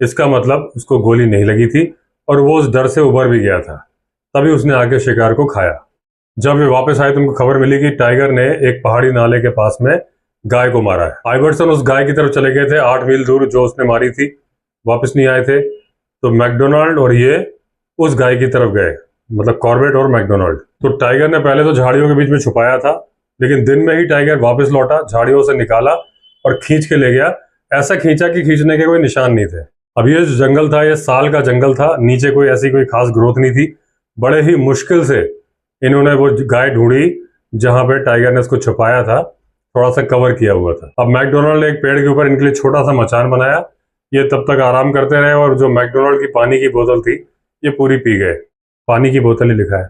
इसका मतलब उसको गोली नहीं लगी थी और वो उस डर से उबर भी गया था, तभी उसने आगे शिकार को खाया। जब वे वापस आए तो उनको खबर मिली कि टाइगर ने एक पहाड़ी नाले के पास में गाय को मारा है। आइवर्सन उस गाय की तरफ चले गए थे 8 मील दूर जो उसने मारी थी, वापस नहीं आए थे। तो मैकडोनाल्ड और ये उस गाय की तरफ गए, मतलब कॉर्बेट और मैकडोनाल्ड। तो टाइगर ने पहले तो झाड़ियों के बीच में छुपाया था, लेकिन दिन में ही टाइगर वापस लौटा, झाड़ियों से निकाला और खींच के ले गया। ऐसा खींचा कि खींचने के कोई निशान नहीं थे। अब ये जो जंगल था ये साल का जंगल था, नीचे कोई ऐसी कोई खास ग्रोथ नहीं थी। बड़े ही मुश्किल से इन्होंने वो गाय ढूंढी जहां पे टाइगर ने उसको छुपाया था, थोड़ा सा कवर किया हुआ था। अब मैकडोनाल्ड ने एक पेड़ के ऊपर इनके लिए छोटा सा मचान बनाया। ये तब तक आराम करते रहे और जो मैकडोनाल्ड की पानी की बोतल थी ये पूरी पी गए। पानी की बोतल ही लिखा है।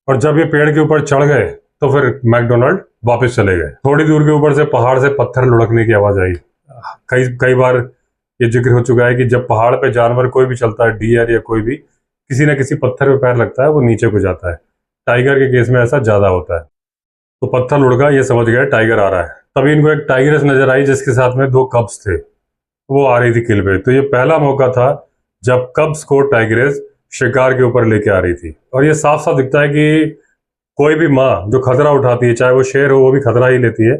और जब ये पेड़ के ऊपर चढ़ गए तो फिर मैकडोनाल्ड वापस चले गए। थोड़ी दूर के ऊपर से पहाड़ से पत्थर लुढ़कने की आवाज आई। कई कई बार ये जिक्र हो चुका है कि जब पहाड़ पे जानवर कोई भी चलता है, डियर या कोई भी, किसी न किसी पत्थर पे पैर लगता है वो नीचे को जाता है। टाइगर के केस में ऐसा ज्यादा होता है। तो पत्थर लुढ़का, ये समझ गए टाइगर आ रहा है। तभी इनको एक टाइगरेस नजर आई जिसके साथ में 2 कब्स थे, वो आ रही थी किल पे। तो ये पहला मौका था जब कब्स को टाइगरेस शिकार के ऊपर लेके आ रही थी। और ये साफ साफ दिखता है कि कोई भी माँ जो खतरा उठाती है, चाहे वो शेर हो, वो भी खतरा ही लेती है,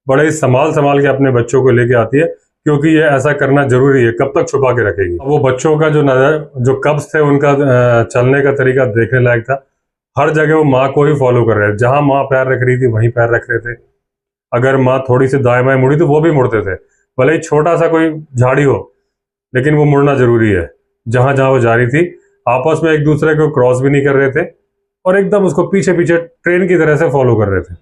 बड़े ही संभाल संभाल के अपने बच्चों को लेके आती है, क्योंकि ये ऐसा करना जरूरी है। कब तक छुपा के रखेगी। वो बच्चों का जो कब्ज थे, उनका चलने का तरीका देखने लायक था। हर जगह वो माँ को ही फॉलो कर रहे थे। जहां माँ पैर रख रही थी वहीं पैर रख रहे थे। अगर माँ थोड़ी सी दाएं बाएं मुड़ी तो वो भी मुड़ते थे, भले ही छोटा सा कोई झाड़ी हो, लेकिन वो मुड़ना जरूरी है। जहां जहां वो जा रही थी, आपस में एक दूसरे को क्रॉस भी नहीं कर रहे थे, और एकदम उसको पीछे पीछे ट्रेन की तरह से फॉलो कर रहे थे।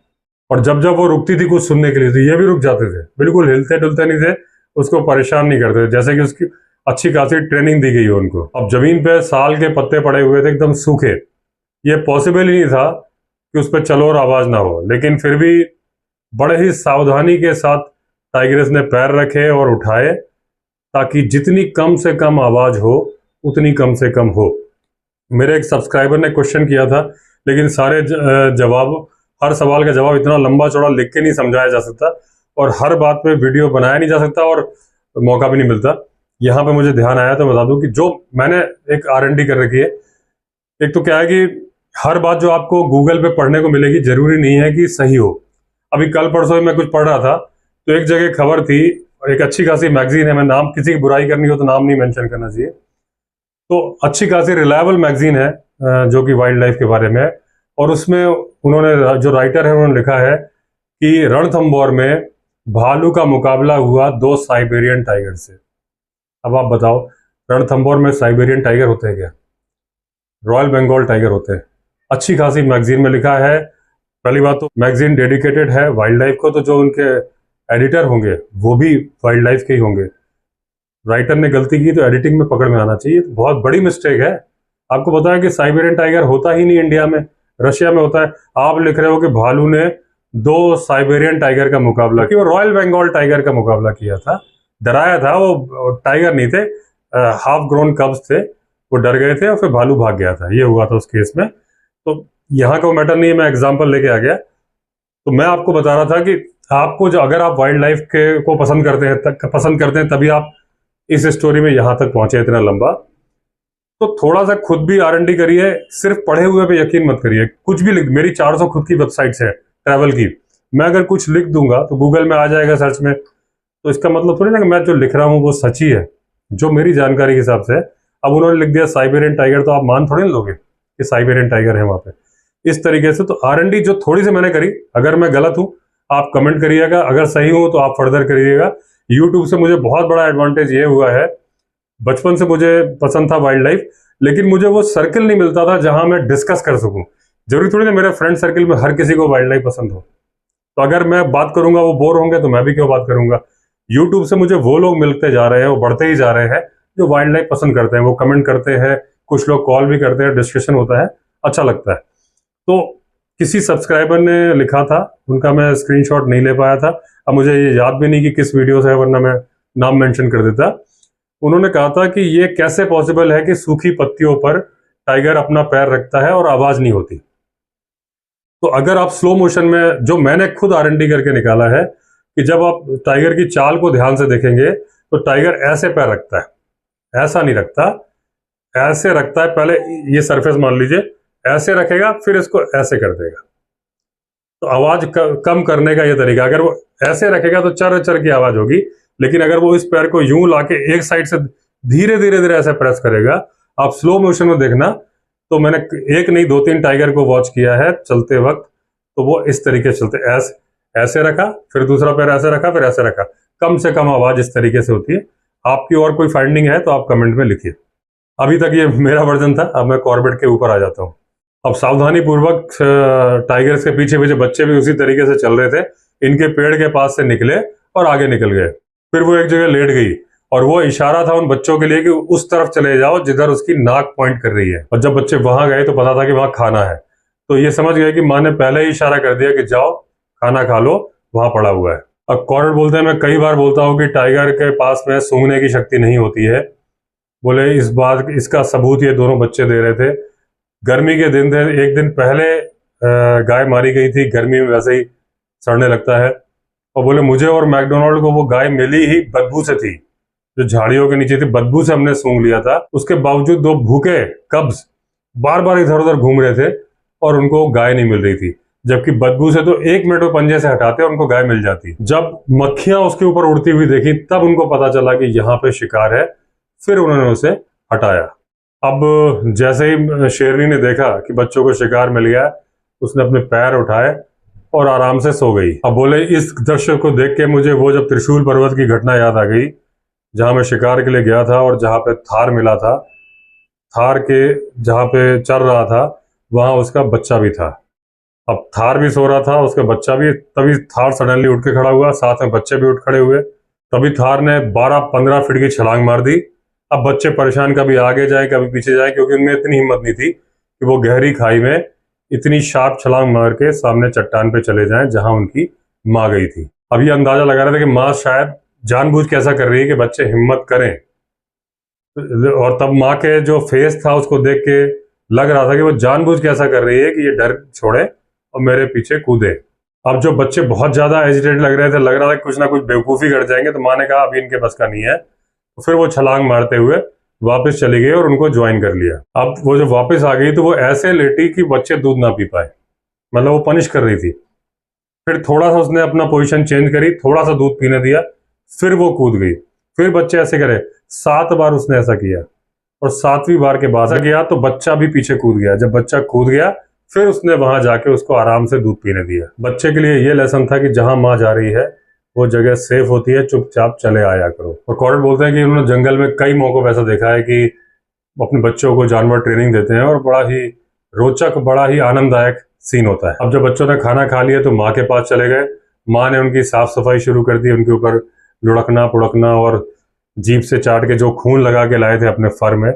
और जब जब वो रुकती थी कुछ सुनने के लिए, तो ये भी रुक जाते थे, बिल्कुल हिलते डुलते नहीं थे, उसको परेशान नहीं करते थे, जैसे कि उसकी अच्छी खासी ट्रेनिंग दी गई हो उनको। अब जमीन पे साल के पत्ते पड़े हुए थे, एकदम सूखे। ये पॉसिबल ही नहीं था कि उस पर चलो और आवाज ना हो, लेकिन फिर भी बड़े ही सावधानी के साथ टाइग्रेस ने पैर रखे और उठाए, ताकि जितनी कम से कम आवाज हो उतनी कम से कम हो। मेरे एक सब्सक्राइबर ने क्वेश्चन किया था, लेकिन सारे जवाब, हर सवाल का जवाब इतना लंबा चौड़ा लिख के नहीं समझाया जा सकता, और हर बात पे वीडियो बनाया नहीं जा सकता, और मौका भी नहीं मिलता। यहाँ पे मुझे ध्यान आया तो बता दूं कि जो मैंने एक R&D कर रखी है। एक तो क्या है कि हर बात जो आपको गूगल पे पढ़ने को मिलेगी, जरूरी नहीं है कि सही हो। अभी कल परसों मैं कुछ पढ़ रहा था, तो एक जगह खबर थी, एक अच्छी खासी मैगजीन है, मैं नाम, किसी की बुराई करनी हो तो नाम नहीं मेंशन करना चाहिए, तो अच्छी खासी रिलायबल मैगजीन है जो कि वाइल्ड लाइफ के बारे में है। और उसमें उन्होंने, जो राइटर है, उन्होंने लिखा है कि रणथंभौर में भालू का मुकाबला हुआ 2 साइबेरियन टाइगर से। अब आप बताओ, रणथंभौर में साइबेरियन टाइगर होते हैं क्या? रॉयल बंगाल टाइगर होते हैं। अच्छी खासी मैगजीन में लिखा है। पहली बात तो मैगजीन डेडिकेटेड है वाइल्ड लाइफ को, तो जो उनके एडिटर होंगे वो भी वाइल्ड लाइफ के ही होंगे। राइटर ने गलती की तो एडिटिंग में पकड़ में आना चाहिए, तो बहुत बड़ी मिस्टेक है। आपको पता है कि साइबेरियन टाइगर होता ही नहीं इंडिया में, रशिया में होता है। आप लिख रहे हो कि भालू ने 2 साइबेरियन टाइगर का मुकाबला किया, वो रॉयल बंगाल टाइगर का मुकाबला किया था। डराया था, वो टाइगर नहीं थे, हाफ ग्रोन कब्स थे, वो डर गए थे और फिर भालू भाग गया था। ये हुआ था उस केस में। तो यहाँ का मैटर नहीं है, मैं एग्जाम्पल लेके आ गया। तो मैं आपको बता रहा था कि आपको, जो अगर आप वाइल्ड लाइफ के को पसंद करते हैं तभी आप इस स्टोरी में यहां तक पहुंचे इतना लंबा। तो थोड़ा सा खुद भी R&D करिए, सिर्फ पढ़े हुए पे यकीन मत करिए। कुछ भी लिख, मेरी 400 खुद की वेबसाइट्स है ट्रैवल की, मैं अगर कुछ लिख दूंगा तो गूगल में आ जाएगा सर्च में, तो इसका मतलब थोड़ी ना कि मैं जो लिख रहा हूँ वो सच ही है, जो मेरी जानकारी के हिसाब से। अब उन्होंने लिख दिया साइबेरियन टाइगर, तो आप मान थोड़ी ना लोगे कि साइबेरियन टाइगर है वहां पे। इस तरीके से तो R&D जो थोड़ी सी मैंने करी, अगर मैं गलत हूं आप कमेंट करिएगा, अगर सही हूं तो आप फर्दर करिएगा। यूट्यूब से मुझे बहुत बड़ा एडवांटेज ये हुआ है, बचपन से मुझे पसंद था वाइल्ड लाइफ, लेकिन मुझे वो सर्कल नहीं मिलता था जहां मैं डिस्कस कर सकूं। जरूरी थोड़ी ना मेरे फ्रेंड सर्कल में हर किसी को वाइल्ड लाइफ पसंद हो, तो अगर मैं बात करूंगा वो बोर होंगे, तो मैं भी क्यों बात करूंगा। यूट्यूब से मुझे वो लोग मिलते जा रहे हैं, वो बढ़ते ही जा रहे हैं, जो वाइल्ड लाइफ पसंद करते हैं। वो कमेंट करते हैं, कुछ लोग कॉल भी करते हैं, डिस्कशन होता है, अच्छा लगता है। तो किसी सब्सक्राइबर ने लिखा था, उनका मैं स्क्रीनशॉट नहीं ले पाया था, अब मुझे ये याद भी नहीं कि किस वीडियो से है, वरना मैं नाम मेंशन कर देता। उन्होंने कहा था कि ये कैसे पॉसिबल है कि सूखी पत्तियों पर टाइगर अपना पैर रखता है और आवाज नहीं होती। तो अगर आप स्लो मोशन में, जो मैंने खुद R&D करके निकाला है, कि जब आप टाइगर की चाल को ध्यान से देखेंगे तो टाइगर ऐसे पैर रखता है, ऐसा नहीं रखता, ऐसे रखता है। पहले ये सरफेस मान लीजिए, ऐसे रखेगा, फिर इसको ऐसे कर देगा। तो आवाज कम करने का ये तरीका, अगर वो ऐसे रखेगा तो चर चर की आवाज होगी, लेकिन अगर वो इस पैर को यूं लाके एक साइड से धीरे धीरे धीरे ऐसे प्रेस करेगा, आप स्लो मोशन में देखना। तो मैंने एक नहीं 2-3 टाइगर को वॉच किया है चलते वक्त, तो वो इस तरीके से चलते, ऐसे रखा, फिर दूसरा पैर ऐसे रखा, फिर ऐसे रखा, कम से कम आवाज इस तरीके से होती है। आपकी और कोई फाइंडिंग है तो आप कमेंट में लिखिए। अभी तक ये मेरा वर्जन था, अब मैं कॉर्बेट के ऊपर आ जाता हूँ। अब सावधानी पूर्वक टाइगर्स के पीछे पीछे बच्चे भी उसी तरीके से चल रहे थे, इनके पेड़ के पास से निकले और आगे निकल गए। फिर वो एक जगह लेट गई, और वो इशारा था उन बच्चों के लिए कि उस तरफ चले जाओ जिधर उसकी नाक पॉइंट कर रही है। और जब बच्चे वहां गए तो पता था कि वहां खाना है, तो ये समझ गए कि माँ ने पहले ही इशारा कर दिया कि जाओ खाना खा लो, वहां पड़ा हुआ है। अब कॉर्बेट बोलते हैं, मैं कई बार बोलता हूँ कि टाइगर के पास में सूंघने की शक्ति नहीं होती है। बोले इस बात, इसका सबूत ये दोनों बच्चे दे रहे थे। गर्मी के दिन थे, एक दिन पहले गाय मारी गई थी, गर्मी में वैसे ही सड़ने लगता है। और बोले मुझे और मैकडोनाल्ड को वो गाय मिली ही बदबू से थी, जो झाड़ियों के नीचे थी, बदबू से हमने सूंघ लिया था। उसके बावजूद 2 भूखे कब्ज बार बार इधर उधर घूम रहे थे और उनको गाय नहीं मिल रही थी, जबकि बदबू से तो 1 मिनट में पंजे से हटाते और उनको गाय मिल जाती। जब मक्खियां उसके ऊपर उड़ती हुई देखी तब उनको पता चला कि यहाँ पे शिकार है, फिर उन्होंने उसे हटाया। अब जैसे ही शेरनी ने देखा कि बच्चों को शिकार मिल गया, उसने अपने पैर उठाए और आराम से सो गई। अब बोले इस दृश्य को देख के मुझे वो जब त्रिशूल पर्वत की घटना याद आ गई, जहां मैं शिकार के लिए गया था और जहां पे थार मिला था। थार के जहां पे चल रहा था वहां उसका बच्चा भी था। अब थार भी सो रहा था, उसका बच्चा भी। तभी थार सडनली उठ के खड़ा हुआ, साथ में बच्चे भी उठ खड़े हुए। तभी थार ने 12-15 फीट की छलांग मार दी। अब बच्चे परेशान, कभी आगे जाए कभी पीछे जाए, क्योंकि उनमें इतनी हिम्मत नहीं थी कि वो गहरी खाई में इतनी शार्प छलांग मार के सामने चट्टान पे चले जाएं जहां उनकी माँ गई थी। अब ये अंदाजा लगा रहे थे कि माँ शायद जानबूझ के ऐसा कर रही है कि बच्चे हिम्मत करें, और तब माँ के जो फेस था उसको देख के लग रहा था कि वो जानबूझ के ऐसा कर रही है कि ये डर छोड़े और मेरे पीछे कूदे। अब जो बच्चे बहुत ज्यादा एजिटेट लग रहे थे, लग रहा था कि कुछ ना कुछ बेवकूफी कर जाएंगे, तो माँ ने कहा अभी इनके बस का नहीं है। तो फिर वो छलांग मारते हुए वापस चली गई और उनको ज्वाइन कर लिया। अब वो जब वापस आ गई तो वो ऐसे लेटी कि बच्चे दूध ना पी पाए, मतलब वो पनिश कर रही थी। फिर थोड़ा सा उसने अपना पोजीशन चेंज करी, थोड़ा सा दूध पीने दिया, फिर वो कूद गई। फिर बच्चे ऐसे करे, 7 बार उसने ऐसा किया, और 7वीं बार के बाद गया तो बच्चा भी पीछे कूद गया। जब बच्चा कूद गया फिर उसने वहां जाके उसको आराम से दूध पीने दिया। बच्चे के लिए ये लेसन था कि जहां माँ जा रही है वो जगह सेफ होती है, चुपचाप चले आया करो। और कॉर्बेट बोलते हैं कि उन्होंने जंगल में कई मौकों पर ऐसा देखा है कि अपने बच्चों को जानवर ट्रेनिंग देते हैं और बड़ा ही रोचक, बड़ा ही आनंददायक सीन होता है। अब जब बच्चों ने खाना खा लिया तो माँ के पास चले गए। माँ ने उनकी साफ सफाई शुरू कर दी, उनके ऊपर लुढ़कना पुढ़कना और जीभ से चाट के जो खून लगा के लाए थे अपने फर में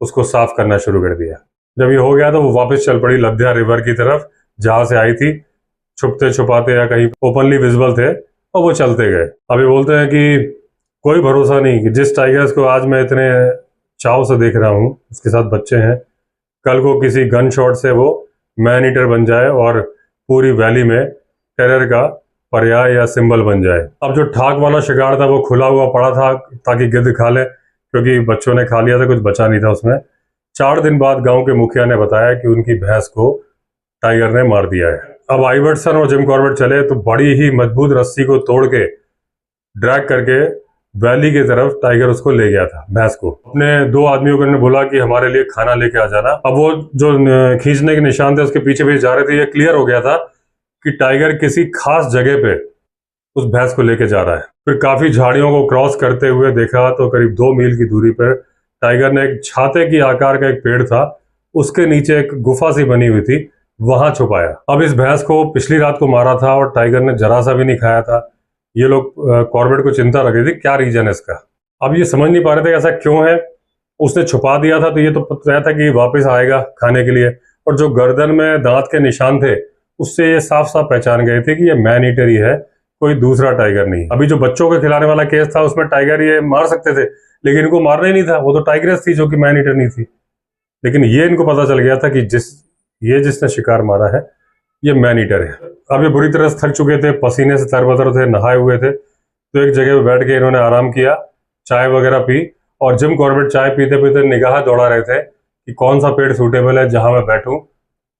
उसको साफ करना शुरू कर दिया। जब ये हो गया तो वो वापस चल पड़ी लद्या रिवर की तरफ, जहां से आई थी। छुपते छुपाते या कहीं ओपनली विजिबल थे, और वो चलते गए। अभी बोलते हैं कि कोई भरोसा नहीं कि जिस टाइगर्स को आज मैं इतने चाव से देख रहा हूँ, उसके साथ बच्चे हैं, कल को किसी गन शॉट से वो मैन ईटर बन जाए और पूरी वैली में टेरर का पर्याय या सिंबल बन जाए। अब जो ठाक वाला शिकार था वो खुला हुआ पड़ा था ताकि गिद्ध खा ले, क्योंकि बच्चों ने खा लिया था, कुछ बचा नहीं था उसमें। 4 दिन बाद गांव के मुखिया ने बताया कि उनकी भैंस को टाइगर ने मार दिया है। अब आइवर्सन और जिम कॉर्बेट चले तो बड़ी ही मजबूत रस्सी को तोड़ के ड्रैग करके वैली की तरफ टाइगर उसको ले गया था, भैंस को। अपने 2 आदमियों को बोला कि हमारे लिए खाना लेके आ जाना। अब वो जो खींचने के निशान थे उसके पीछे पीछे जा रहे थे। ये क्लियर हो गया था कि टाइगर किसी खास जगह पे उस भैंस को लेके जा रहा है। फिर काफी झाड़ियों को क्रॉस करते हुए देखा तो करीब 2 मील की दूरी पर टाइगर ने एक छाते की आकार का एक पेड़ था, उसके नीचे एक गुफा सी बनी हुई थी, वहां छुपाया। अब इस भैंस को पिछली रात को मारा था और टाइगर ने जरा सा भी नहीं खाया था। ये लोग कॉर्बेट को चिंता लग रही थी क्या रीजन है इसका। अब ये समझ नहीं पा रहे थे ऐसा क्यों है। उसने छुपा दिया था तो ये तो पता था कि वापस आएगा खाने के लिए, और जो गर्दन में दांत के निशान थे उससे ये साफ साफ पहचान गए थे कि ये मैन ईटर ही है, कोई दूसरा टाइगर नहीं। अभी जो बच्चों को खिलाने वाला केस था उसमें टाइगर ये मार सकते थे, लेकिन इनको मारना ही नहीं था, वो तो टाइग्रेस थी जो कि मैन ईटर नहीं थी। लेकिन ये इनको पता चल गया था कि जिसने शिकार मारा है ये मैन ईटर है। अब ये बुरी तरह थक चुके थे, पसीने से तरबतर थे, नहाए हुए थे, तो एक जगह पे बैठ के इन्होंने आराम किया, चाय वगैरह पी। और जिम कॉर्बेट चाय पीते पीते निगाह दौड़ा रहे थे कि कौन सा पेड़ सूटेबल है जहां मैं बैठूं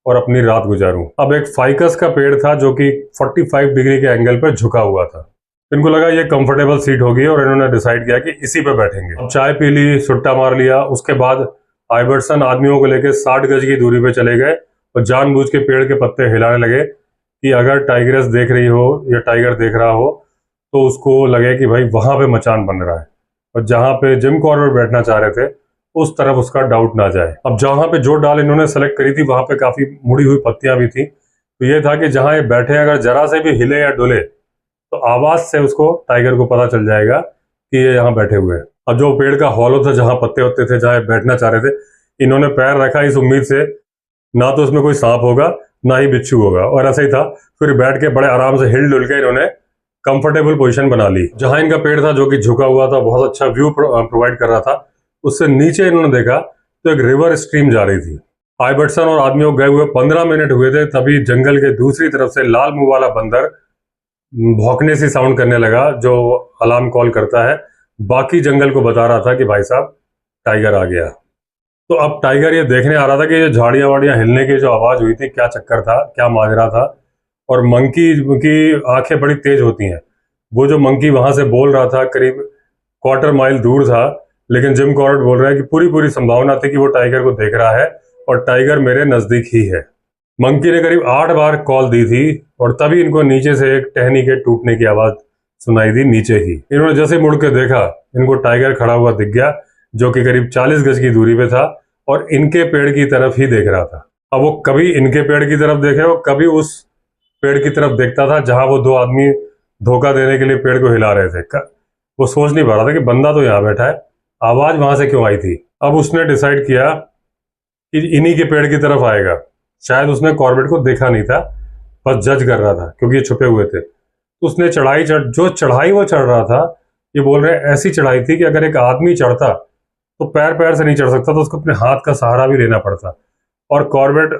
और अपनी रात गुजारूं। अब एक फाइकस का पेड़ था जो कि 45 डिग्री के एंगल पर झुका हुआ था। इनको लगा ये कंफर्टेबल सीट होगी और इन्होंने डिसाइड किया कि इसी पे बैठेंगे। अब चाय पी ली, सुट्टा मार लिया। उसके बाद आइवर्सन आदमियों को लेकर 60 गज की दूरी पे चले गए और जानबूझ के पेड़ के पत्ते हिलाने लगे कि अगर टाइग्रेस देख रही हो या टाइगर देख रहा हो तो उसको लगे कि भाई वहां पे मचान बन रहा है, और जहां पे जिम कॉर्बेट बैठना चाह रहे थे उस तरफ उसका डाउट ना जाए। अब जहां पे जो डाल इन्होंने सेलेक्ट करी थी वहां पे काफी मुड़ी हुई पत्तियां भी थी, तो ये था कि जहां ये बैठे अगर जरा से भी हिले या डुले तो आवाज से उसको टाइगर को पता चल जाएगा कि ये यहाँ बैठे हुए हैं। अब जो पेड़ का हॉलो था जहां पत्ते होते थे, जहां बैठना चाह रहे थे, इन्होंने पैर रखा इस उम्मीद से ना तो उसमें कोई सांप होगा ना ही बिच्छू होगा, और ऐसा ही था। फिर बैठ के बड़े आराम से हिल डुल के इन्होंने कंफर्टेबल पोजीशन बना ली। जहां इनका पेड़ था जो कि झुका हुआ था, बहुत अच्छा व्यू प्रोवाइड कर रहा था, उससे नीचे इन्होंने देखा तो एक रिवर स्ट्रीम जा रही थी। आइवर्सन और आदमियों गए हुए 15 मिनट हुए थे, तभी जंगल के दूसरी तरफ से लाल मुंह वाला बंदर भौंकने सी साउंड करने लगा, जो अलार्म कॉल करता है, बाकी जंगल को बता रहा था कि भाई साहब टाइगर आ गया। तो अब टाइगर ये देखने आ रहा था कि ये झाड़ियाँ वाड़ियाँ हिलने की जो आवाज़ हुई थी, क्या चक्कर था, क्या माजरा था। और मंकी की आंखें बड़ी तेज होती हैं। वो जो मंकी वहां से बोल रहा था करीब क्वार्टर माइल दूर था, लेकिन जिम कॉर्बेट बोल रहा है कि पूरी पूरी संभावना थी कि वो टाइगर को देख रहा है और टाइगर मेरे नजदीक ही है। मंकी ने करीब 8 बार कॉल दी थी और तभी इनको नीचे से एक टहनी के टूटने की आवाज सुनाई दी नीचे ही। इन्होंने जैसे मुड़ के देखा, इनको टाइगर खड़ा हुआ दिख गया, जो कि करीब 40 गज की दूरी पे था और इनके पेड़ की तरफ ही देख रहा था। अब वो कभी इनके पेड़ की तरफ देखे और कभी उस पेड़ की तरफ देखता था जहां वो दो आदमी धोखा देने के लिए पेड़ को हिला रहे थे। वो सोच नहीं पा रहा था कि बंदा तो यहाँ बैठा है, आवाज वहां से क्यों आई थी। अब उसने डिसाइड किया कि इन्हीं के पेड़ की तरफ आएगा। शायद उसने कॉर्बेट को देखा नहीं था, बस जज कर रहा था क्योंकि ये छुपे हुए थे। तो उसने जो चढ़ाई वो चढ़ रहा था, ये बोल रहे ऐसी चढ़ाई थी कि अगर एक आदमी चढ़ता तो पैर पैर से नहीं चढ़ सकता, तो उसको अपने हाथ का सहारा भी लेना पड़ता। और कॉर्बेट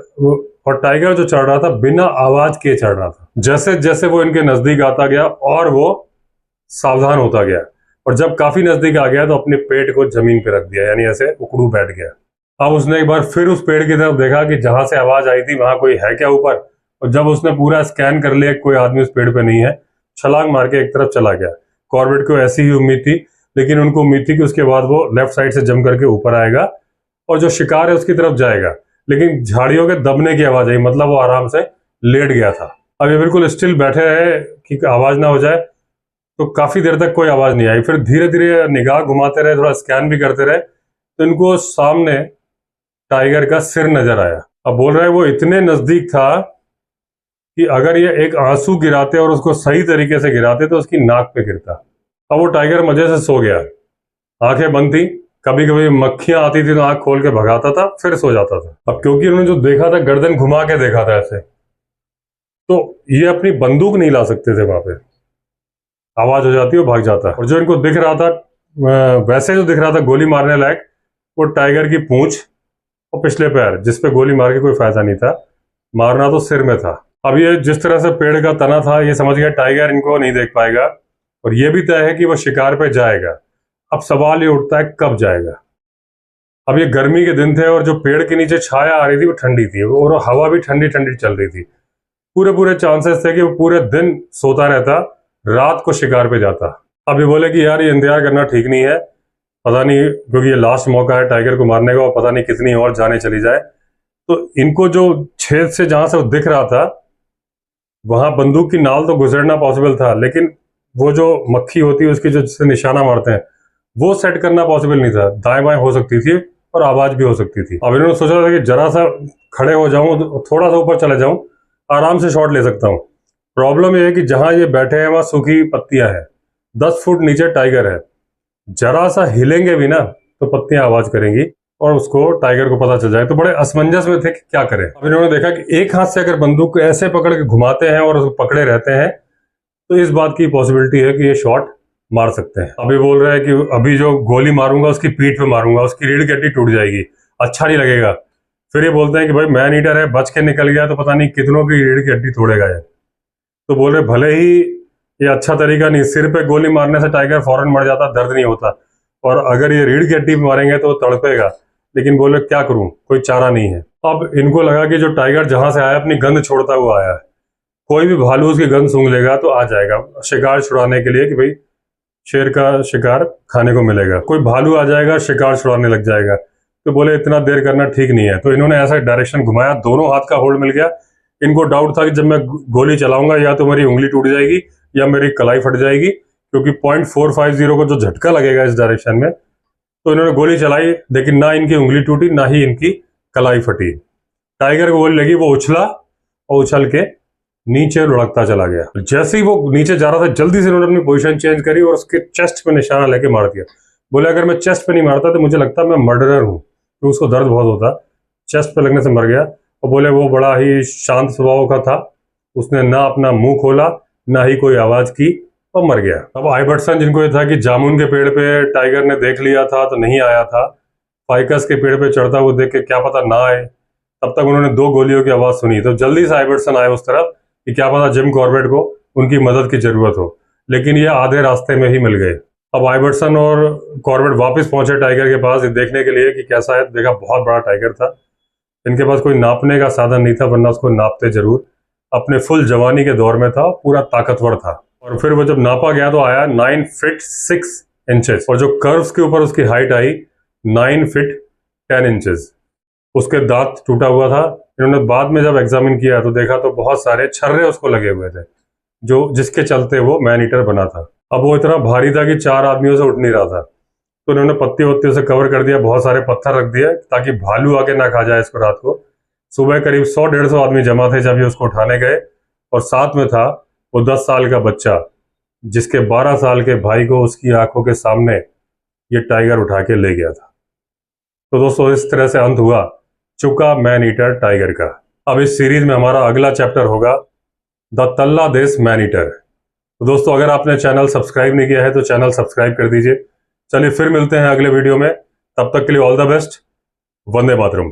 और टाइगर जो चढ़ रहा था बिना आवाज के चढ़ रहा था। जैसे जैसे वो इनके नजदीक आता गया और वो सावधान होता गया, और जब काफी नजदीक आ गया तो अपने पेट को जमीन पे रख दिया, यानी ऐसे उकड़ू बैठ गया। अब उसने एक बार फिर उस पेड़ की तरफ देखा कि जहां से आवाज आई थी वहां कोई है क्या ऊपर, और जब उसने पूरा स्कैन कर लिया कोई आदमी उस पेड़ पे नहीं है, छलांग मार के एक तरफ चला गया। कॉर्बेट को ऐसी ही उम्मीद थी, लेकिन उनको उम्मीद थी कि उसके बाद वो लेफ्ट साइड से जम करके ऊपर आएगा और जो शिकार है उसकी तरफ जाएगा। लेकिन झाड़ियों के दबने की आवाज आई, मतलब वो आराम से लेट गया था। अब ये बिल्कुल स्टिल बैठे रहे कि आवाज ना हो जाए, तो काफी देर तक कोई आवाज नहीं आई। फिर धीरे धीरे निगाह घुमाते रहे, थोड़ा स्कैन भी करते रहे, तो इनको सामने टाइगर का सिर नजर आया। अब बोल रहे हैं वो इतने नजदीक था कि अगर ये एक आंसू गिराते और उसको सही तरीके से गिराते तो उसकी नाक पे गिरता। अब वो टाइगर मजे से सो गया, आंखें बंद थी। कभी कभी मक्खियां आती थी तो आंख खोल के भगाता था, फिर सो जाता था। अब क्योंकि उन्होंने जो देखा था गर्दन घुमा के देखा था ऐसे, तो ये अपनी बंदूक नहीं ला सकते थे। वहां पे आवाज हो जाती है, वो भाग जाता। और जो इनको दिख रहा था वैसे जो दिख रहा था गोली मारने लायक, वो टाइगर की पूंछ और पिछले पैर, जिसपे गोली मार के कोई फायदा नहीं था, मारना तो सिर में था। अब ये जिस तरह से पेड़ का तना था, ये समझ गया टाइगर इनको नहीं देख पाएगा, और ये भी तय है कि वो शिकार पे जाएगा। अब सवाल ये उठता है कब जाएगा। अब ये गर्मी के दिन थे और जो पेड़ के नीचे छाया आ रही थी वो ठंडी थी, और हवा भी ठंडी ठंडी चल रही थी। पूरे पूरे चांसेस थे कि वो पूरे दिन सोता रहता, रात को शिकार पे जाता। अब ये बोले कि यार ये इंतजार करना ठीक नहीं है, पता नहीं, क्योंकि ये लास्ट मौका है टाइगर को मारने का, और पता नहीं कितनी और जाने चली जाए। तो इनको जो छेद से जहां से वो दिख रहा था वहां बंदूक की नाल तो गुजरना पॉसिबल था, लेकिन वो जो मक्खी होती है उसकी जो जिससे निशाना मारते हैं वो सेट करना पॉसिबल नहीं था। दाएं बाएं हो सकती थी और आवाज भी हो सकती थी। अब इन्होंने सोचा था कि जरा सा खड़े हो जाऊं, थोड़ा सा ऊपर चले जाऊं, आराम से शॉट ले सकता हूं। प्रॉब्लम यह है कि जहां ये बैठे हैं वहां सूखी पत्तियां हैं, 10 फुट नीचे टाइगर है, जरा सा हिलेंगे भी ना तो पत्तियां आवाज करेंगी और उसको टाइगर को पता चल जाए। तो बड़े असमंजस में थे कि क्या करें। अब इन्होंने देखा कि एक हाथ से अगर बंदूक को ऐसे पकड़ के घुमाते हैं और उसको पकड़े रहते हैं तो इस बात की पॉसिबिलिटी है कि ये शॉट मार सकते हैं। अभी बोल रहे हैं कि अभी जो गोली मारूंगा उसकी पीठ पे मारूंगा, उसकी रीढ़ की हड्डी टूट जाएगी, अच्छा नहीं लगेगा। फिर ये बोलते हैं कि भाई मैन ईटर है, बच के निकल गया तो पता नहीं कितनों की रीढ़ की हड्डी तोड़ेगा ये। तो बोल रहे भले ही ये अच्छा तरीका नहीं, सिर पे गोली मारने से टाइगर फौरन मर जाता, दर्द नहीं होता, और अगर ये रीढ़ की हड्डी पे मारेंगे तो तड़पेगा। लेकिन बोले क्या करूं, कोई चारा नहीं है। अब इनको लगा कि जो टाइगर जहां से आया अपनी गंध छोड़ता हुआ आया है, कोई भी भालू उसकी गंध सूंघ लेगा तो आ जाएगा शिकार छुड़ाने के लिए कि भाई शेर का शिकार खाने को मिलेगा। कोई भालू आ जाएगा, शिकार छुड़ाने लग जाएगा। तो बोले इतना देर करना ठीक नहीं है। तो इन्होंने ऐसा डायरेक्शन घुमाया, दोनों हाथ का होल्ड मिल गया। इनको डाउट था कि जब मैं गोली चलाऊंगा या तो मेरी उंगली टूट जाएगी या मेरी कलाई फट जाएगी, क्योंकि 0.450 को जो झटका लगेगा इस डायरेक्शन में। तो इन्होंने गोली चलाई, लेकिन ना इनकी उंगली टूटी ना ही इनकी कलाई फटी। टाइगर को गोली लगी, वो उछला और उछल के नीचे लुढ़कता चला गया। जैसे ही वो नीचे जा रहा था जल्दी से उन्होंने अपनी पोजीशन चेंज करी और उसके चेस्ट पे निशाना लेके मार दिया। बोले अगर मैं चेस्ट पे नहीं मारता तो मुझे लगता मैं मर्डरर हूँ, तो उसको दर्द बहुत होता। चेस्ट पे लगने से मर गया। और बोले वो बड़ा ही शांत स्वभाव का था, उसने ना अपना मुंह खोला ना ही कोई आवाज की और मर गया। अब आइबर्टसन, जिनको ये था कि जामुन के पेड़ पे टाइगर ने देख लिया था तो नहीं आया था, फाइकस के पेड़ पे चढ़ता हुआ देख के क्या पता ना आए, तब तक उन्होंने 2 गोलियों की आवाज सुनी। तो जल्दी से आइबर्टसन आए उस तरफ कि क्या पता जिम कॉर्बेट को उनकी मदद की जरूरत हो, लेकिन ये आधे रास्ते में ही मिल गए। अब आइवर्सन और कॉर्बेट वापस पहुंचे टाइगर के पास ये देखने के लिए कि कैसा है। देखा बहुत बड़ा टाइगर था। इनके पास कोई नापने का साधन नहीं था, वरना उसको नापते जरूर। अपने फुल जवानी के दौर में था, पूरा ताकतवर था। और फिर वो जब नापा गया तो आया 9 फीट 6 इंचेस, और जो कर्व्स के ऊपर उसकी हाइट आई 9 फीट 10 इंचेस। उसके दांत टूटा हुआ था। इन्होंने बाद में जब एग्जामिन किया तो देखा तो बहुत सारे छर्रे उसको लगे हुए थे, जो जिसके चलते वो मैन ईटर बना था। अब वो इतना भारी था कि 4 आदमियों से उठ नहीं रहा था, तो उन्होंने पत्ती वत्तियों से कवर कर दिया, बहुत सारे पत्थर रख दिए ताकि भालू आके ना खा जाए इसको रात को। सुबह करीब 100-150 आदमी जमा थे जब ये उसको उठाने गए, और साथ में था वो 10 साल का बच्चा, जिसके 12 साल के भाई को उसकी आंखों के सामने ये टाइगर उठा के ले गया था। तो दोस्तों इस तरह से अंत हुआ चुका मैन ईटर टाइगर का। अब इस सीरीज में हमारा अगला चैप्टर होगा द तल्लादेस मैन ईटर। तो दोस्तों अगर आपने चैनल सब्सक्राइब नहीं किया है तो चैनल सब्सक्राइब कर दीजिए। चलिए फिर मिलते हैं अगले वीडियो में, तब तक के लिए all the best. Vande Mataram.